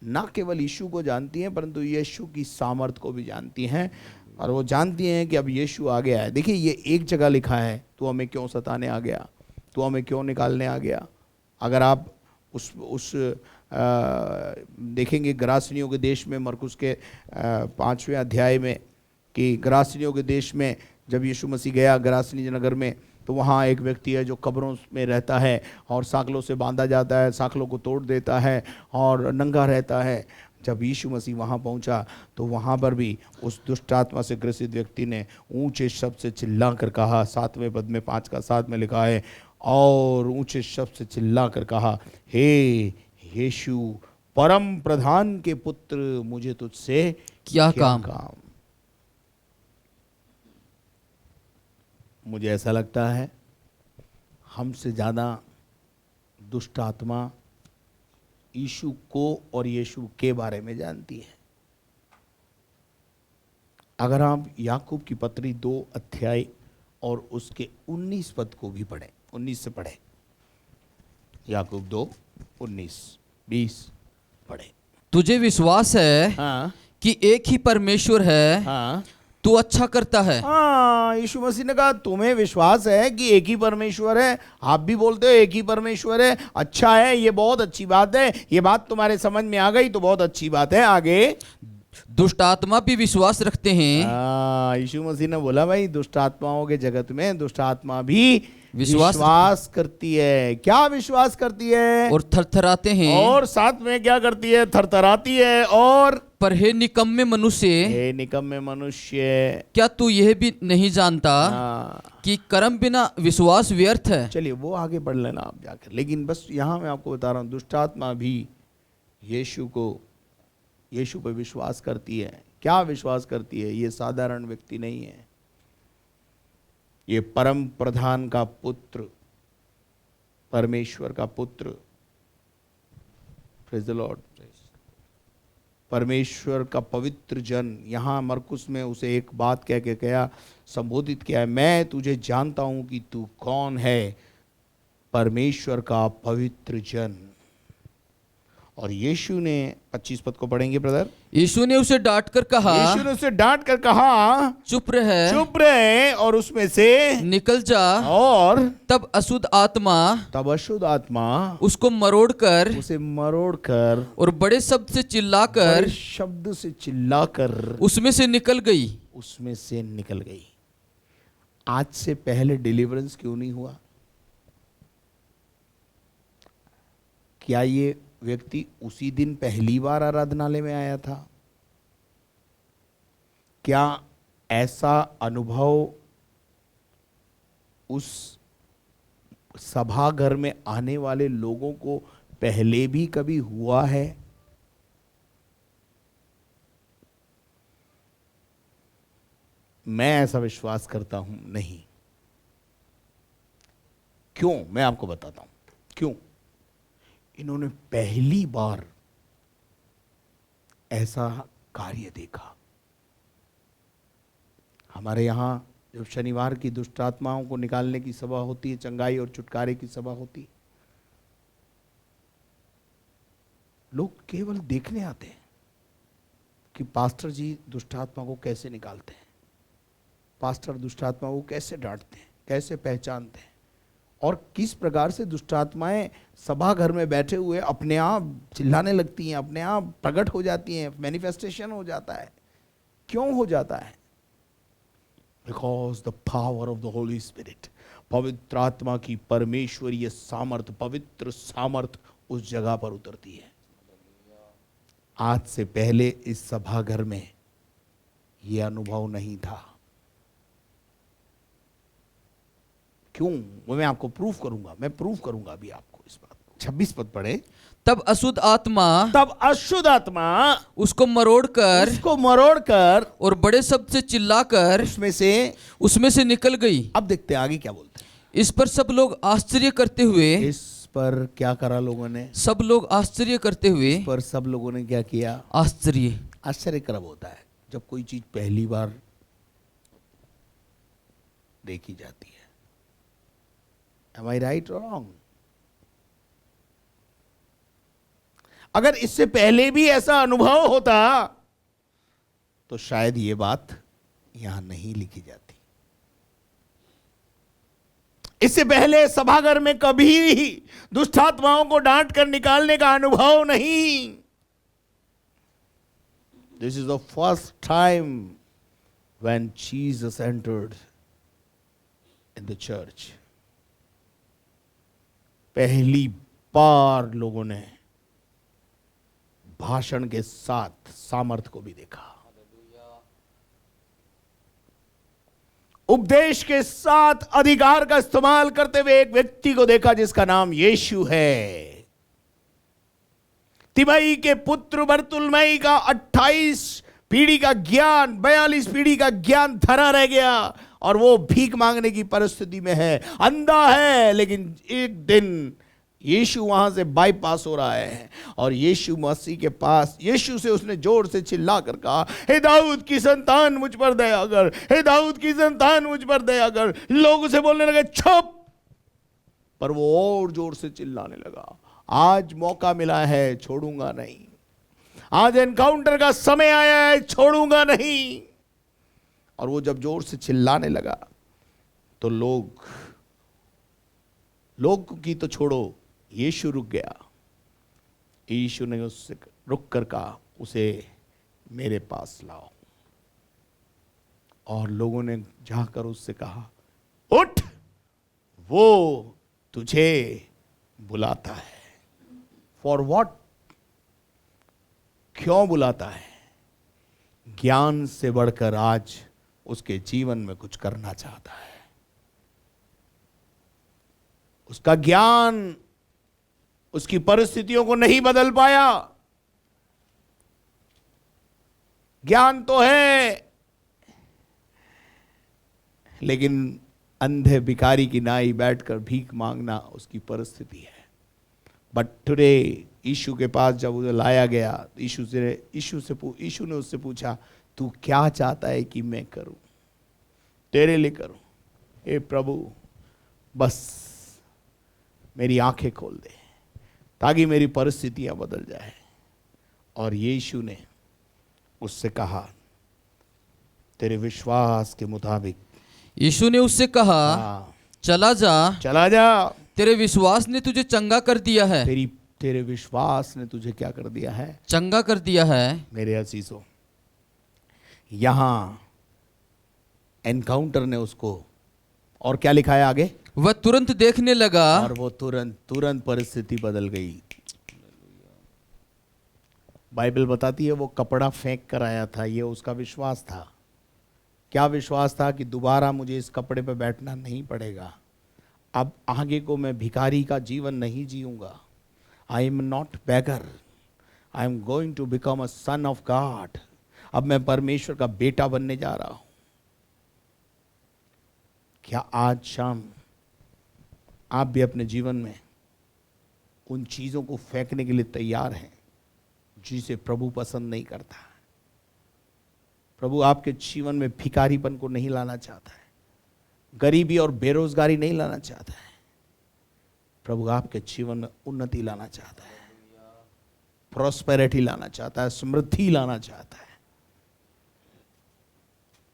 ना केवल यीशु को जानती हैं, परंतु यीशु की सामर्थ को भी जानती हैं, और वो जानती हैं कि अब यीशु आ गया है। देखिए, ये एक जगह लिखा है, तू हमें क्यों सताने आ गया, तू हमें क्यों निकालने आ गया। अगर आप उस देखेंगे गरासनियों के देश में, मरकुस के 5वें अध्याय में, कि गरासनियों के देश में जब यीशु मसीह गया गरासनी नगर में, तो वहाँ एक व्यक्ति है जो कब्रों में रहता है और साखलों से बांधा जाता है, साखलों को तोड़ देता है और नंगा रहता है। जब यीशु मसीह वहाँ पहुँचा तो वहाँ पर भी उस दुष्ट आत्मा से ग्रसित व्यक्ति ने ऊंचे शब्द से चिल्ला कर कहा, 7वें पद में 5 का 7 में लिखा है, और ऊंचे शब्द से चिल्ला कर कहा, हे यीशु परम प्रधान के पुत्र, मुझे तुझसे क्या काम? मुझे ऐसा लगता है हमसे ज़्यादा दुष्ट आत्मा यीशु को और यीशु के बारे में जानती है। अगर आप याकूब की पत्री 2 अध्याय और उसके 19 पद को भी पढ़ें, 19 से पढ़ें, याकूब 2 19 20 पढ़ें। तुझे विश्वास है हाँ कि एक ही परमेश्वर है, हाँ तू अच्छा करता है। हाँ, यीशु मसीह ने कहा तुम्हें विश्वास है कि एक ही परमेश्वर है। आप भी बोलते हो एक ही परमेश्वर है, अच्छा है, ये बहुत अच्छी बात है। ये बात तुम्हारे समझ में आ गई तो बहुत अच्छी बात है। आगे, दुष्ट आत्मा भी विश्वास रखते हैं। यीशु मसीह ने बोला भाई दुष्ट आत्माओं के जगत में दुष्ट आत्मा भी विश्वास करती है। क्या विश्वास करती है? और थरथराते हैं। और साथ में क्या करती है? थरथराती है। और पर हे निकम्मे मनुष्य, हे निकम्मे मनुष्य, क्या तू यह भी नहीं जानता कि कर्म बिना विश्वास व्यर्थ है? चलिए वो आगे पढ़ लेना आप जाकर, लेकिन बस यहाँ मैं आपको बता रहा हूँ दुष्ट आत्मा भी यीशु पर विश्वास करती है। क्या विश्वास करती है? ये साधारण व्यक्ति नहीं है, ये परम प्रधान का पुत्र, परमेश्वर का पुत्र। Praise the Lord. परमेश्वर का पवित्र जन। यहाँ मरकुस में उसे एक बात कह के क्या संबोधित किया है, मैं तुझे जानता हूं कि तू कौन है, परमेश्वर का पवित्र जन। और यीशु ने 25 पद को पढ़ेंगे ब्रदर। यीशु ने उसे डांट कर कहा, यीशु ने उसे डांट कर कहा, चुप रह, चुप रहे और उसमें से निकल जा। और तब अशुद्ध आत्मा उसको मरोड़कर उसे मरोड़कर और बड़े शब्द से चिल्लाकर बड़े शब्द से चिल्लाकर उसमें से निकल गई। उसमें से निकल गई। आज से पहले डिलीवरेंस क्यों नहीं हुआ? क्या ये व्यक्ति उसी दिन पहली बार आराधनालय में आया था? क्या ऐसा अनुभव उस सभा घर में आने वाले लोगों को पहले भी कभी हुआ है? मैं ऐसा विश्वास करता हूं नहीं। क्यों? मैं आपको बताता हूं क्यों। इन्होंने पहली बार ऐसा कार्य देखा। हमारे यहां जब शनिवार की दुष्ट आत्माओं को निकालने की सभा होती है, चंगाई और छुटकारे की सभा होती है, लोग केवल देखने आते हैं कि पास्टर जी दुष्ट आत्मा को कैसे निकालते हैं, पास्टर दुष्ट आत्मा को कैसे डांटते हैं, कैसे पहचानते हैं, और किस प्रकार से दुष्ट आत्माएं सभा घर में बैठे हुए अपने आप चिल्लाने लगती हैं, अपने आप प्रकट हो जाती हैं, मैनिफेस्टेशन हो जाता है। क्यों हो जाता है? Because the power of the Holi spirit, पवित्र आत्मा की परमेश्वरीय सामर्थ, पवित्र सामर्थ उस जगह पर उतरती है। आज से पहले इस सभा घर में यह अनुभव नहीं था। क्यों? वो मैं आपको प्रूफ करूंगा, मैं प्रूफ करूंगा अभी आपको इस बात को। 26 पद पढ़े। तब अशुद्ध आत्मा उसको मरोड़कर और बड़े शब्द से चिल्लाकर उसमें से निकल गई। अब देखते हैं आगे क्या बोलते हैं। इस पर सब लोग आश्चर्य करते हुए, इस पर क्या करा लोगों ने? सब लोग आश्चर्य करते हुए, इस पर सब लोगों ने क्या किया? आश्चर्य कब होता है? जब कोई चीज पहली बार देखी जाती है। Am I right or wrong? अगर इससे पहले भी ऐसा अनुभव होता तो शायद ये बात यहां नहीं लिखी जाती। इससे पहले सभागर में कभी दुष्ट आत्माओं को डांट कर निकालने का अनुभव नहीं। This is the first time when Jesus entered in the church. पहली बार लोगों ने भाषण के साथ सामर्थ को भी देखा, उपदेश के साथ अधिकार का इस्तेमाल करते हुए एक व्यक्ति को देखा जिसका नाम यीशु है। तिमई के पुत्र बरतुलमई का 28 पीढ़ी का ज्ञान, 42 पीढ़ी का ज्ञान धरा रह गया और वो भीख मांगने की परिस्थिति में है, अंधा है। लेकिन एक दिन यीशु वहां से बाईपास हो रहा है और यीशु मसीह के पास, यीशु से उसने जोर से चिल्ला कर कहा, हे दाऊद की संतान मुझ पर दया कर, हे दाऊद की संतान मुझ पर दया कर। लोग उसे बोलने लगे चुप, पर वो और जोर से चिल्लाने लगा, आज मौका मिला है, छोड़ूंगा नहीं। आज एनकाउंटर का समय आया है, छोड़ूंगा नहीं। और वो जब जोर से चिल्लाने लगा तो लोग की तो छोड़ो, यीशु रुक गया। यीशु ने उससे रुक कर कहा, उसे मेरे पास लाओ। और लोगों ने जाकर उससे कहा, उठ, वो तुझे बुलाता है। For what? क्यों बुलाता है? ज्ञान से बढ़कर आज उसके जीवन में कुछ करना चाहता है। उसका ज्ञान उसकी परिस्थितियों को नहीं बदल पाया। ज्ञान तो है, लेकिन अंधे भिखारी की नाई बैठकर भीख मांगना उसकी परिस्थिति है। बट टुडे यीशु के पास जब उसे लाया गया, यीशु ने उससे पूछा, तू क्या चाहता है कि मैं करूं, तेरे लिए करूं? हे प्रभु, बस मेरी आंखें खोल दे, ताकि मेरी परिस्थितियां बदल जाए। और यीशु ने उससे कहा, तेरे विश्वास के मुताबिक यीशु ने उससे कहा, हाँ, चला जा, चला जा, तेरे विश्वास ने तुझे चंगा कर दिया है। तेरे विश्वास ने तुझे क्या कर दिया है? चंगा कर दिया है। मेरे अजीजों, यहां एनकाउंटर ने उसको, और क्या लिखा है आगे? वह तुरंत देखने लगा, और वो तुरंत परिस्थिति बदल गई। बाइबल बताती है वो कपड़ा फेंक कर आया था, ये उसका विश्वास था। क्या विश्वास था? कि दोबारा मुझे इस कपड़े पे बैठना नहीं पड़ेगा, अब आगे को मैं भिखारी का जीवन नहीं जीऊंगा। I am not beggar, I am going to become a son of God. अब मैं परमेश्वर का बेटा बनने जा रहा हूं। क्या आज शाम आप भी अपने जीवन में उन चीजों को फेंकने के लिए तैयार हैं जिसे प्रभु पसंद नहीं करता? प्रभु आपके जीवन में भिखारीपन को नहीं लाना चाहता है, गरीबी और बेरोजगारी नहीं लाना चाहता है। प्रभु आपके जीवन में उन्नति लाना चाहता है, प्रॉस्पेरिटी लाना चाहता है, समृद्धि लाना चाहता है।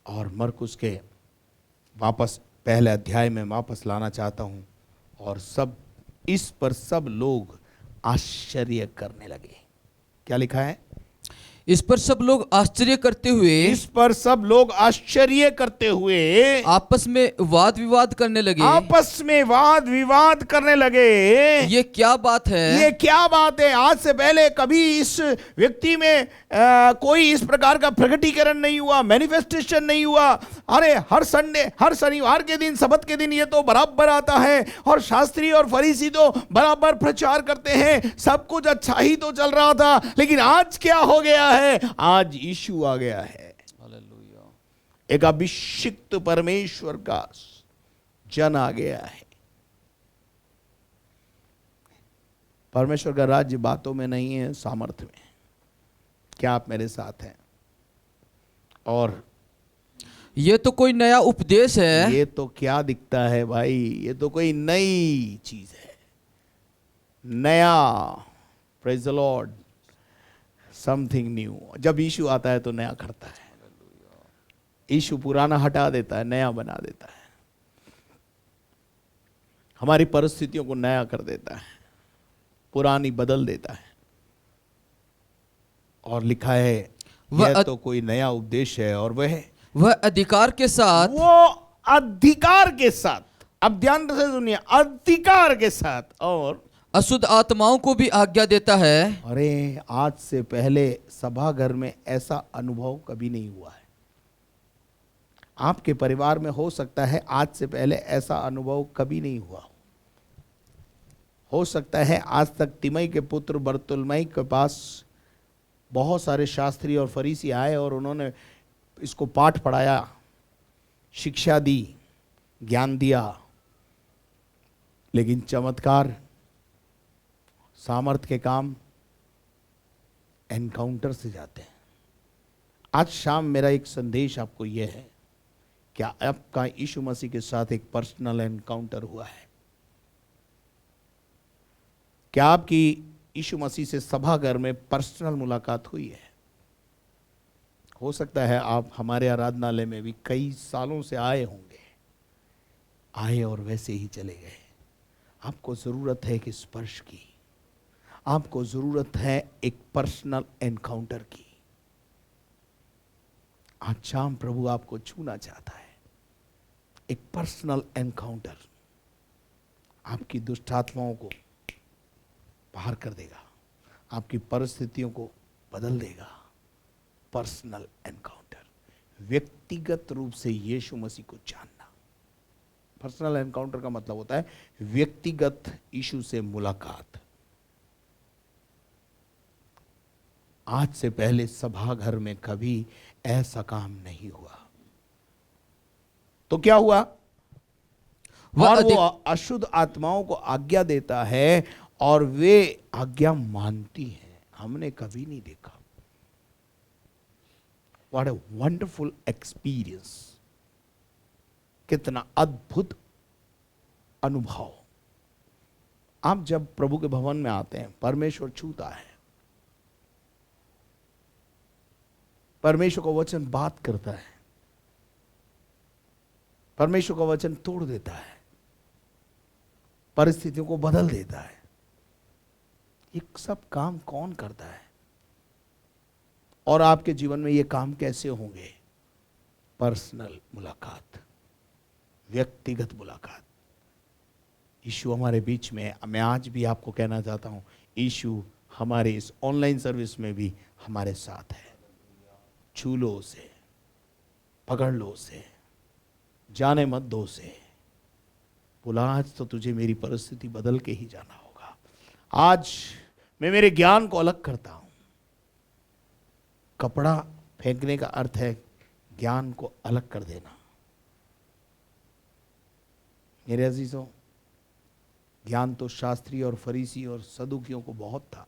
और मरकुस के वापस पहले अध्याय में वापस लाना चाहता हूं। और इस पर सब लोग आश्चर्य करने लगे। क्या लिखा है? इस पर सब लोग आश्चर्य करते हुए, इस पर सब लोग आश्चर्य करते हुए आपस में वाद विवाद करने लगे। आपस में वाद विवाद करने लगे। ये क्या बात है? ये क्या बात है? आज से पहले कभी इस व्यक्ति में कोई इस प्रकार का प्रकटीकरण नहीं हुआ, मैनिफेस्टेशन नहीं हुआ। अरे हर संडे, हर शनिवार के दिन, सबत के दिन ये तो बराबर आता है, और शास्त्री और फरीसी तो बराबर प्रचार करते हैं, सब कुछ अच्छा ही तो चल रहा था। लेकिन आज क्या हो गया है? आज यीशु आ गया है। एक अभिषिक्त परमेश्वर का जन आ गया है। परमेश्वर का राज्य बातों में नहीं है, सामर्थ्य में। क्या आप मेरे साथ हैं? और ये तो कोई नया उपदेश है। ये तो क्या दिखता है भाई? ये तो कोई नई चीज है, नया। Praise the Lord, something new. जब यीशु आता है तो नया करता है। यीशु पुराना हटा देता है, नया बना देता है, हमारी परिस्थितियों को नया कर देता है, पुरानी बदल देता है। और लिखा है यह तो कोई नया उपदेश है, और वह अधिकार के साथ, वो अधिकार के साथ, अब ध्यान से सुनिए, अधिकार के साथ और अशुद्ध आत्माओं को भी आज्ञा देता है। अरे आज से पहले सभाघर में ऐसा अनुभव कभी नहीं हुआ है। आपके परिवार में हो सकता है आज से पहले ऐसा अनुभव कभी नहीं हुआ। हो सकता है आज तक तिमई के पुत्र बरतुल्मै के पास बहुत सारे शास्त्री और फरीसी आए और उन्होंने इसको पाठ पढ़ाया, शिक्षा दी, ज्ञान दिया, लेकिन चमत्कार, सामर्थ के काम एनकाउंटर से जाते हैं। आज शाम मेरा एक संदेश आपको यह है, क्या आपका यीशु मसीह के साथ एक पर्सनल एनकाउंटर हुआ है? क्या आपकी यीशु मसीह से सभाघर में पर्सनल मुलाकात हुई है? हो सकता है आप हमारे आराधनालय में भी कई सालों से आए होंगे, आए और वैसे ही चले गए। आपको जरूरत है कि स्पर्श की, आपको जरूरत है एक पर्सनल एनकाउंटर की। आज शाम प्रभु आपको छूना चाहता है, एक पर्सनल एनकाउंटर। आपकी दुष्ट आत्माओं को बाहर कर देगा, आपकी परिस्थितियों को बदल देगा। पर्सनल एनकाउंटर, व्यक्तिगत रूप से यीशु मसीह को जानना। पर्सनल एनकाउंटर का मतलब होता है व्यक्तिगत यीशु से मुलाकात। आज से पहले सभाघर में कभी ऐसा काम नहीं हुआ। तो क्या हुआ? और वो अशुद्ध आत्माओं को आज्ञा देता है और वे आज्ञा मानती हैं। हमने कभी नहीं देखा। व्हाट ए वंडरफुल एक्सपीरियंस, कितना अद्भुत अनुभव। आप जब प्रभु के भवन में आते हैं, परमेश्वर छूता है, परमेश्वर का वचन बात करता है, परमेश्वर का वचन तोड़ देता है, परिस्थितियों को बदल देता है। ये सब काम कौन करता है और आपके जीवन में ये काम कैसे होंगे? पर्सनल मुलाकात, व्यक्तिगत मुलाकात। यीशु हमारे बीच में, मैं आज भी आपको कहना चाहता हूं, यीशु हमारे इस ऑनलाइन सर्विस में भी हमारे साथ है। छू लो उसे, पकड़ लो उसे, जाने मत दो उसे। बोला आज तो तुझे मेरी परिस्थिति बदल के ही जाना होगा। आज मैं मेरे ज्ञान को अलग करता हूं। कपड़ा फेंकने का अर्थ है ज्ञान को अलग कर देना। मेरे अजीजों, ज्ञान तो शास्त्री और फरीसी और सदुकियों को बहुत था,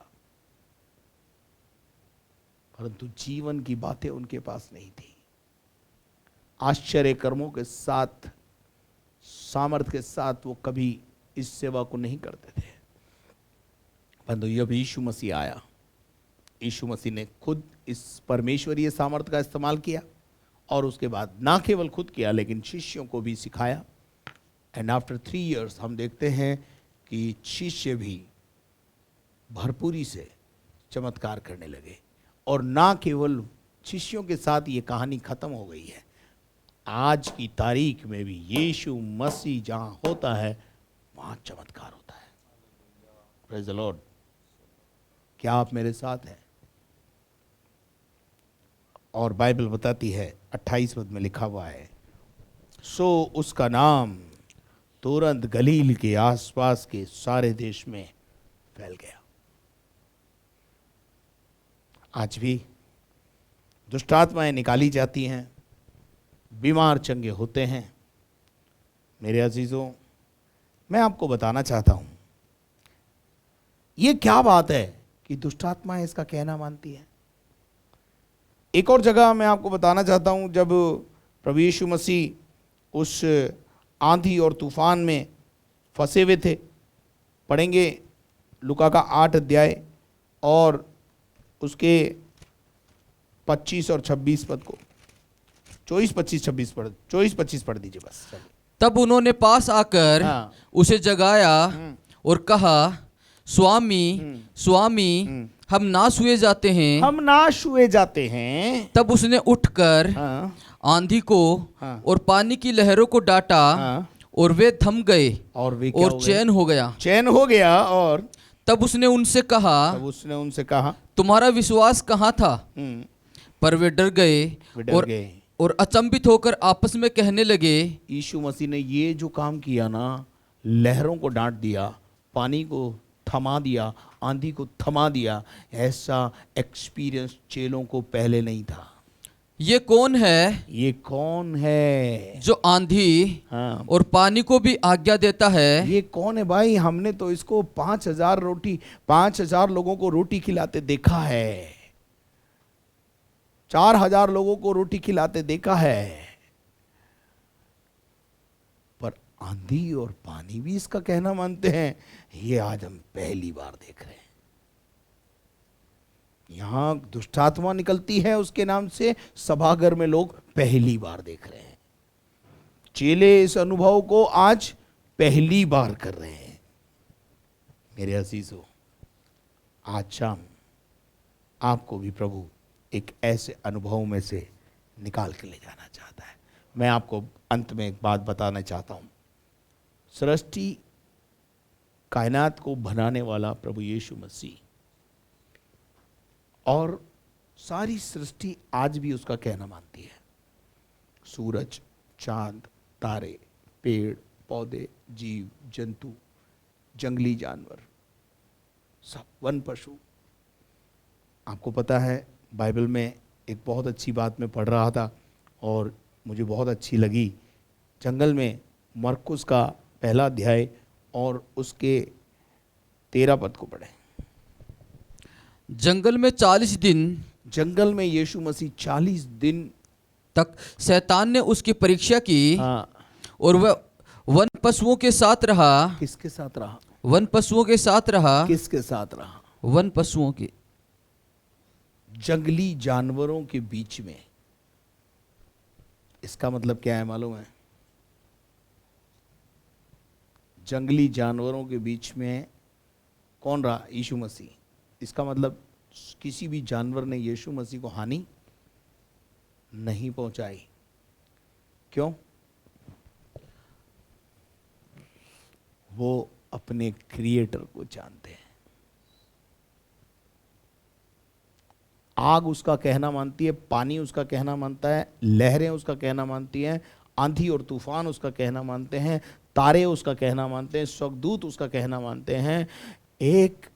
परंतु जीवन की बातें उनके पास नहीं थी। आश्चर्य कर्मों के साथ, सामर्थ के साथ वो कभी इस सेवा को नहीं करते थे। परंतु जब यीशु मसीह आया, यीशु मसीह ने खुद इस परमेश्वरीय सामर्थ का इस्तेमाल किया और उसके बाद ना केवल खुद किया लेकिन शिष्यों को भी सिखाया। एंड आफ्टर 3 years हम देखते हैं कि शिष्य भी भरपूरी से चमत्कार करने लगे। और ना केवल शिष्यों के साथ ये कहानी खत्म हो गई है, आज की तारीख में भी यीशु मसीह जहां होता है वहां चमत्कार होता है। Praise the Lord. क्या आप मेरे साथ हैं? और बाइबल बताती है 28 पद में लिखा हुआ है, सो उसका नाम तुरंत गलील के आसपास के सारे देश में फैल गया। आज भी दुष्ट आत्माएं निकाली जाती हैं, बीमार चंगे होते हैं। मेरे अजीजों, मैं आपको बताना चाहता हूं, ये क्या बात है कि दुष्ट आत्माएं इसका कहना मानती है। एक और जगह मैं आपको बताना चाहता हूं, जब प्रभु यीशु मसीह उस आंधी और तूफान में फंसे हुए थे। पढ़ेंगे लूका का 8 अध्याय और उसके 25 और 26 पद को। 24, 25, 26 पढ़, 24, 25 पढ़ दीजिए बस। तब उन्होंने पास आकर उसे जगाया और कहा, स्वामी स्वामी, हम नाश हुए जाते हैं। हम नाश हुए जाते हैं। तब उसने उठकर आंधी को और पानी की लहरों को डांटा और वे थम गए और वे क्या और हो गए? चैन हो गया। चैन हो गया। और तब उसने उनसे कहा, तुम्हारा विश्वास कहाँ था? पर वे डर गए और अचंभित होकर आपस में कहने लगे। यीशु मसीह ने ये जो काम किया ना, लहरों को डांट दिया, पानी को थमा दिया, आंधी को थमा दिया, ऐसा एक्सपीरियंस चेलों को पहले नहीं था। ये कौन है? ये कौन है जो आंधी और पानी को भी आज्ञा देता है? ये कौन है भाई? हमने तो इसको 5,000 लोगों को रोटी खिलाते देखा है, 4,000 लोगों को रोटी खिलाते देखा है, पर आंधी और पानी भी इसका कहना मानते हैं। ये आज हम पहली बार देख रहे हैं। यहां दुष्टात्मा निकलती है उसके नाम से, सभागर में लोग पहली बार देख रहे हैं। चेले इस अनुभव को आज पहली बार कर रहे हैं। मेरे अजीजों, आज शाम आपको भी प्रभु एक ऐसे अनुभव में से निकाल के ले जाना चाहता है। मैं आपको अंत में एक बात बताना चाहता हूं। सृष्टि, कायनात को बनाने वाला प्रभु यीशु मसीह, और सारी सृष्टि आज भी उसका कहना मानती है। सूरज, चांद, तारे, पेड़ पौधे, जीव जंतु, जंगली जानवर, सब, वन पशु। आपको पता है, बाइबल में एक बहुत अच्छी बात मैं पढ़ रहा था और मुझे बहुत अच्छी लगी। जंगल में मरकुस का 1 अध्याय और उसके 13 पद को पढ़ें। जंगल में 40 दिन, जंगल में यीशु मसीह 40 दिन तक शैतान ने उसकी परीक्षा की और वह वन पशुओं के साथ रहा। किसके साथ रहा? वन पशुओं के साथ रहा। किसके साथ रहा? वन पशुओं के, जंगली जानवरों के बीच में। इसका मतलब क्या है मालूम है? जंगली जानवरों के बीच में कौन रहा? यीशु मसीह। इसका मतलब किसी भी जानवर ने यीशु मसीह को हानि नहीं पहुंचाई। क्यों? वो अपने क्रिएटर को जानते हैं। आग उसका कहना मानती है, पानी उसका कहना मानता है, लहरें उसका कहना मानती हैं, आंधी और तूफान उसका कहना मानते हैं, तारे उसका कहना मानते हैं, स्वर्गदूत उसका कहना मानते हैं। एक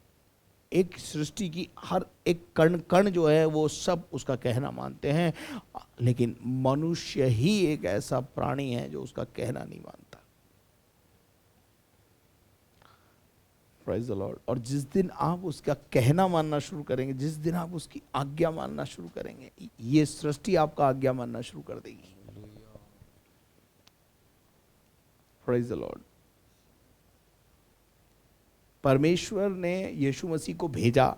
एक सृष्टि की हर एक कण कण जो है वो सब उसका कहना मानते हैं, लेकिन मनुष्य ही एक ऐसा प्राणी है जो उसका कहना नहीं मानता। Praise the Lord. और जिस दिन आप उसका कहना मानना शुरू करेंगे, जिस दिन आप उसकी आज्ञा मानना शुरू करेंगे, ये सृष्टि आपका आज्ञा मानना शुरू कर देगी। Praise the Lord. परमेश्वर ने यीशु मसीह को भेजा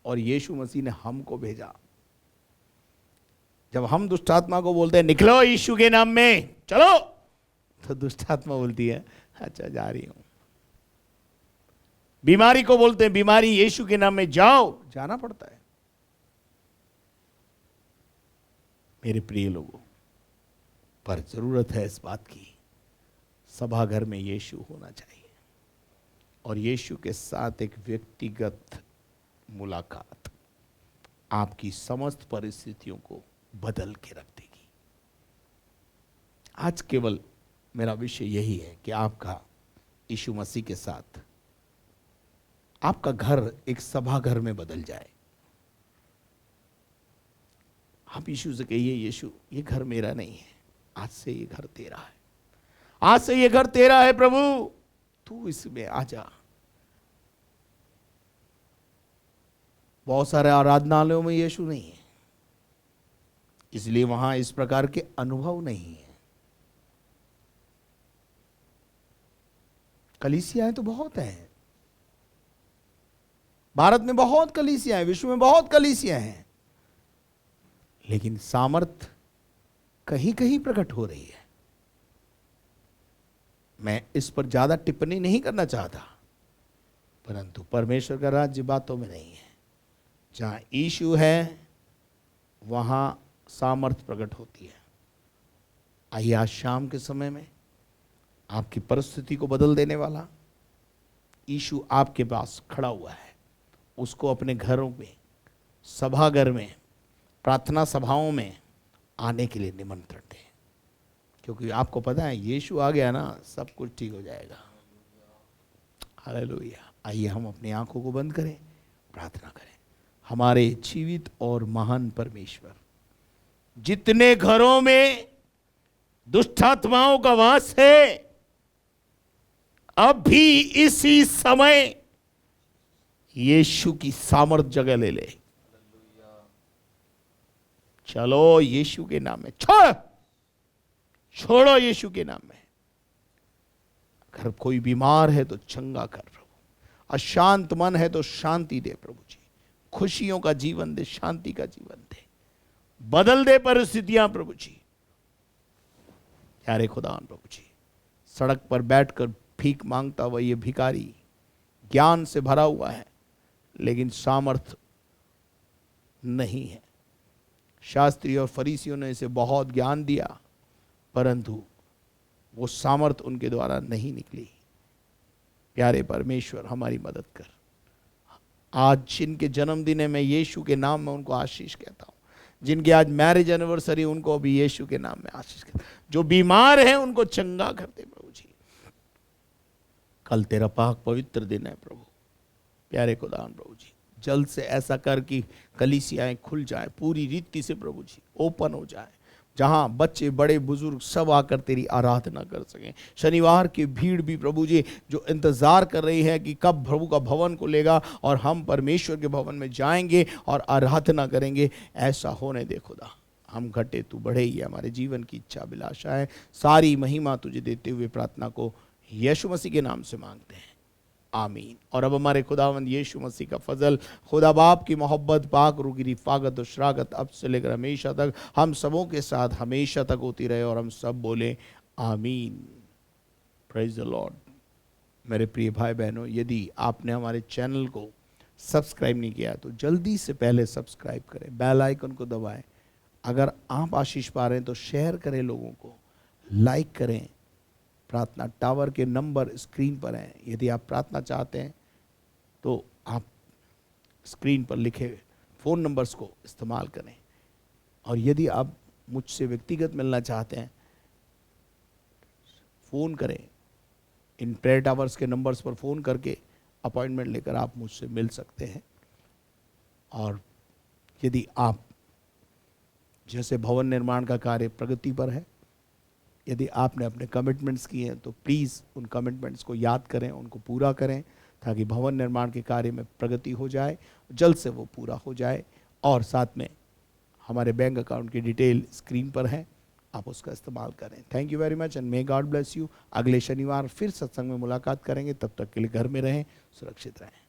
और यीशु मसीह ने हमको भेजा। जब हम दुष्ट आत्मा को बोलते हैं निकलो यीशु के नाम में चलो, तो दुष्ट आत्मा बोलती है अच्छा जा रही हूं। बीमारी को बोलते हैं बीमारी यीशु के नाम में जाओ, जाना पड़ता है। मेरे प्रिय लोगों, पर जरूरत है इस बात की, सभाघर में यीशु होना चाहिए और यीशु के साथ एक व्यक्तिगत मुलाकात आपकी समस्त परिस्थितियों को बदल के रख देगी। आज केवल मेरा विषय यही है कि आपका यीशु मसीह के साथ आपका घर एक सभाघर में बदल जाए। आप यीशु से कहिए यीशु ये घर मेरा नहीं है, आज से ये घर तेरा है, आज से ये घर तेरा है प्रभु, तू इसमें आ जा। बहुत सारे आराधनालयों में यीशु नहीं है, इसलिए वहां इस प्रकार के अनुभव नहीं है। कलीसियाएं तो बहुत हैं, भारत में बहुत कलीसियां हैं, विश्व में बहुत कलीसियां हैं, लेकिन सामर्थ कहीं कहीं प्रकट हो रही है। मैं इस पर ज्यादा टिप्पणी नहीं करना चाहता, परंतु परमेश्वर का राज्य बातों में नहीं है। जहां यीशु है वहां सामर्थ प्रकट होती है। आइए आज शाम के समय में आपकी परिस्थिति को बदल देने वाला यीशु आपके पास खड़ा हुआ है। उसको अपने घरों में, सभाघर में, प्रार्थना सभाओं में आने के लिए निमंत्रण दें, क्योंकि आपको पता है यीशु आ गया ना, सब कुछ ठीक हो जाएगा। हालेलुया। आइए हम अपनी आंखों को बंद करें, प्रार्थना करें। हमारे जीवित और महान परमेश्वर, जितने घरों में दुष्ट आत्माओं का वास है, अब भी इसी समय यीशु की सामर्थ जगह ले ले। चलो यीशु के नाम में छोड़ो यीशु के नाम में। अगर कोई बीमार है तो चंगा कर प्रभु, अशांत मन है तो शांति दे प्रभु जी, खुशियों का जीवन दे, शांति का जीवन दे, बदल दे परिस्थितियां प्रभु जी। प्यारे खुदावन प्रभु जी, सड़क पर बैठकर भीख मांगता हुआ ये भिखारी ज्ञान से भरा हुआ है लेकिन सामर्थ नहीं है। शास्त्री और फरीसियों ने इसे बहुत ज्ञान दिया, परंतु वो सामर्थ उनके द्वारा नहीं निकली। प्यारे परमेश्वर हमारी मदद कर। आज जिनके जन्मदिन है मैं यीशु के नाम में उनको आशीष कहता हूँ, जिनके आज मैरिज एनिवर्सरी उनको भी यीशु के नाम में आशीष कहता हूँ। जो बीमार हैं उनको चंगा कर दे प्रभु जी। कल तेरा पाक पवित्र दिन है प्रभु। प्यारे खुदावन प्रभु जी, जल्द से ऐसा कर कि कलीसियाएं खुल जाएं पूरी रीति से प्रभु जी, ओपन हो जाए, जहां बच्चे बड़े बुजुर्ग सब आकर तेरी आराधना कर सकें। शनिवार की भीड़ भी प्रभु जी जो इंतजार कर रही है कि कब प्रभु का भवन खुलेगा और हम परमेश्वर के भवन में जाएंगे और आराधना करेंगे, ऐसा होने दे खुदा। हम घटे तू बढ़े, ही हमारे जीवन की इच्छा अभिलाषा है। सारी महिमा तुझे देते हुए प्रार्थना को यीशु मसीह के नाम से मांगते हैं, आमीन। और अब हमारे खुदावंद यीशु मसीह का फजल, खुदा बाप की मोहब्बत, पाक रूह की रिफाकत और शराकत अब से लेकर हमेशा तक हम सबों के साथ हमेशा तक होती रहे। और हम सब बोले आमीन। Praise the Lord. मेरे प्रिय भाई बहनों, यदि आपने हमारे चैनल को सब्सक्राइब नहीं किया तो जल्दी से पहले सब्सक्राइब करें, बेल आइकन को दबाएं। अगर आप आशीष पा रहे हैं तो शेयर करें, लोगों को लाइक करें। प्रार्थना टावर के नंबर स्क्रीन पर हैं। यदि आप प्रार्थना चाहते हैं तो आप स्क्रीन पर लिखे फ़ोन नंबर्स को इस्तेमाल करें। और यदि आप मुझसे व्यक्तिगत मिलना चाहते हैं, फ़ोन करें। इन प्रेयर टावर्स के नंबर्स पर फ़ोन करके अपॉइंटमेंट लेकर आप मुझसे मिल सकते हैं। और यदि आप जैसे भवन निर्माण का कार्य प्रगति पर है, यदि आपने अपने कमिटमेंट्स किए हैं तो प्लीज़ उन कमिटमेंट्स को याद करें, उनको पूरा करें, ताकि भवन निर्माण के कार्य में प्रगति हो जाए, जल्द से वो पूरा हो जाए। और साथ में हमारे बैंक अकाउंट की डिटेल स्क्रीन पर है, आप उसका इस्तेमाल करें। Thank you very much and may God bless you. अगले शनिवार फिर सत्संग में मुलाकात करेंगे। तब तक के लिए घर में रहें, सुरक्षित रहें।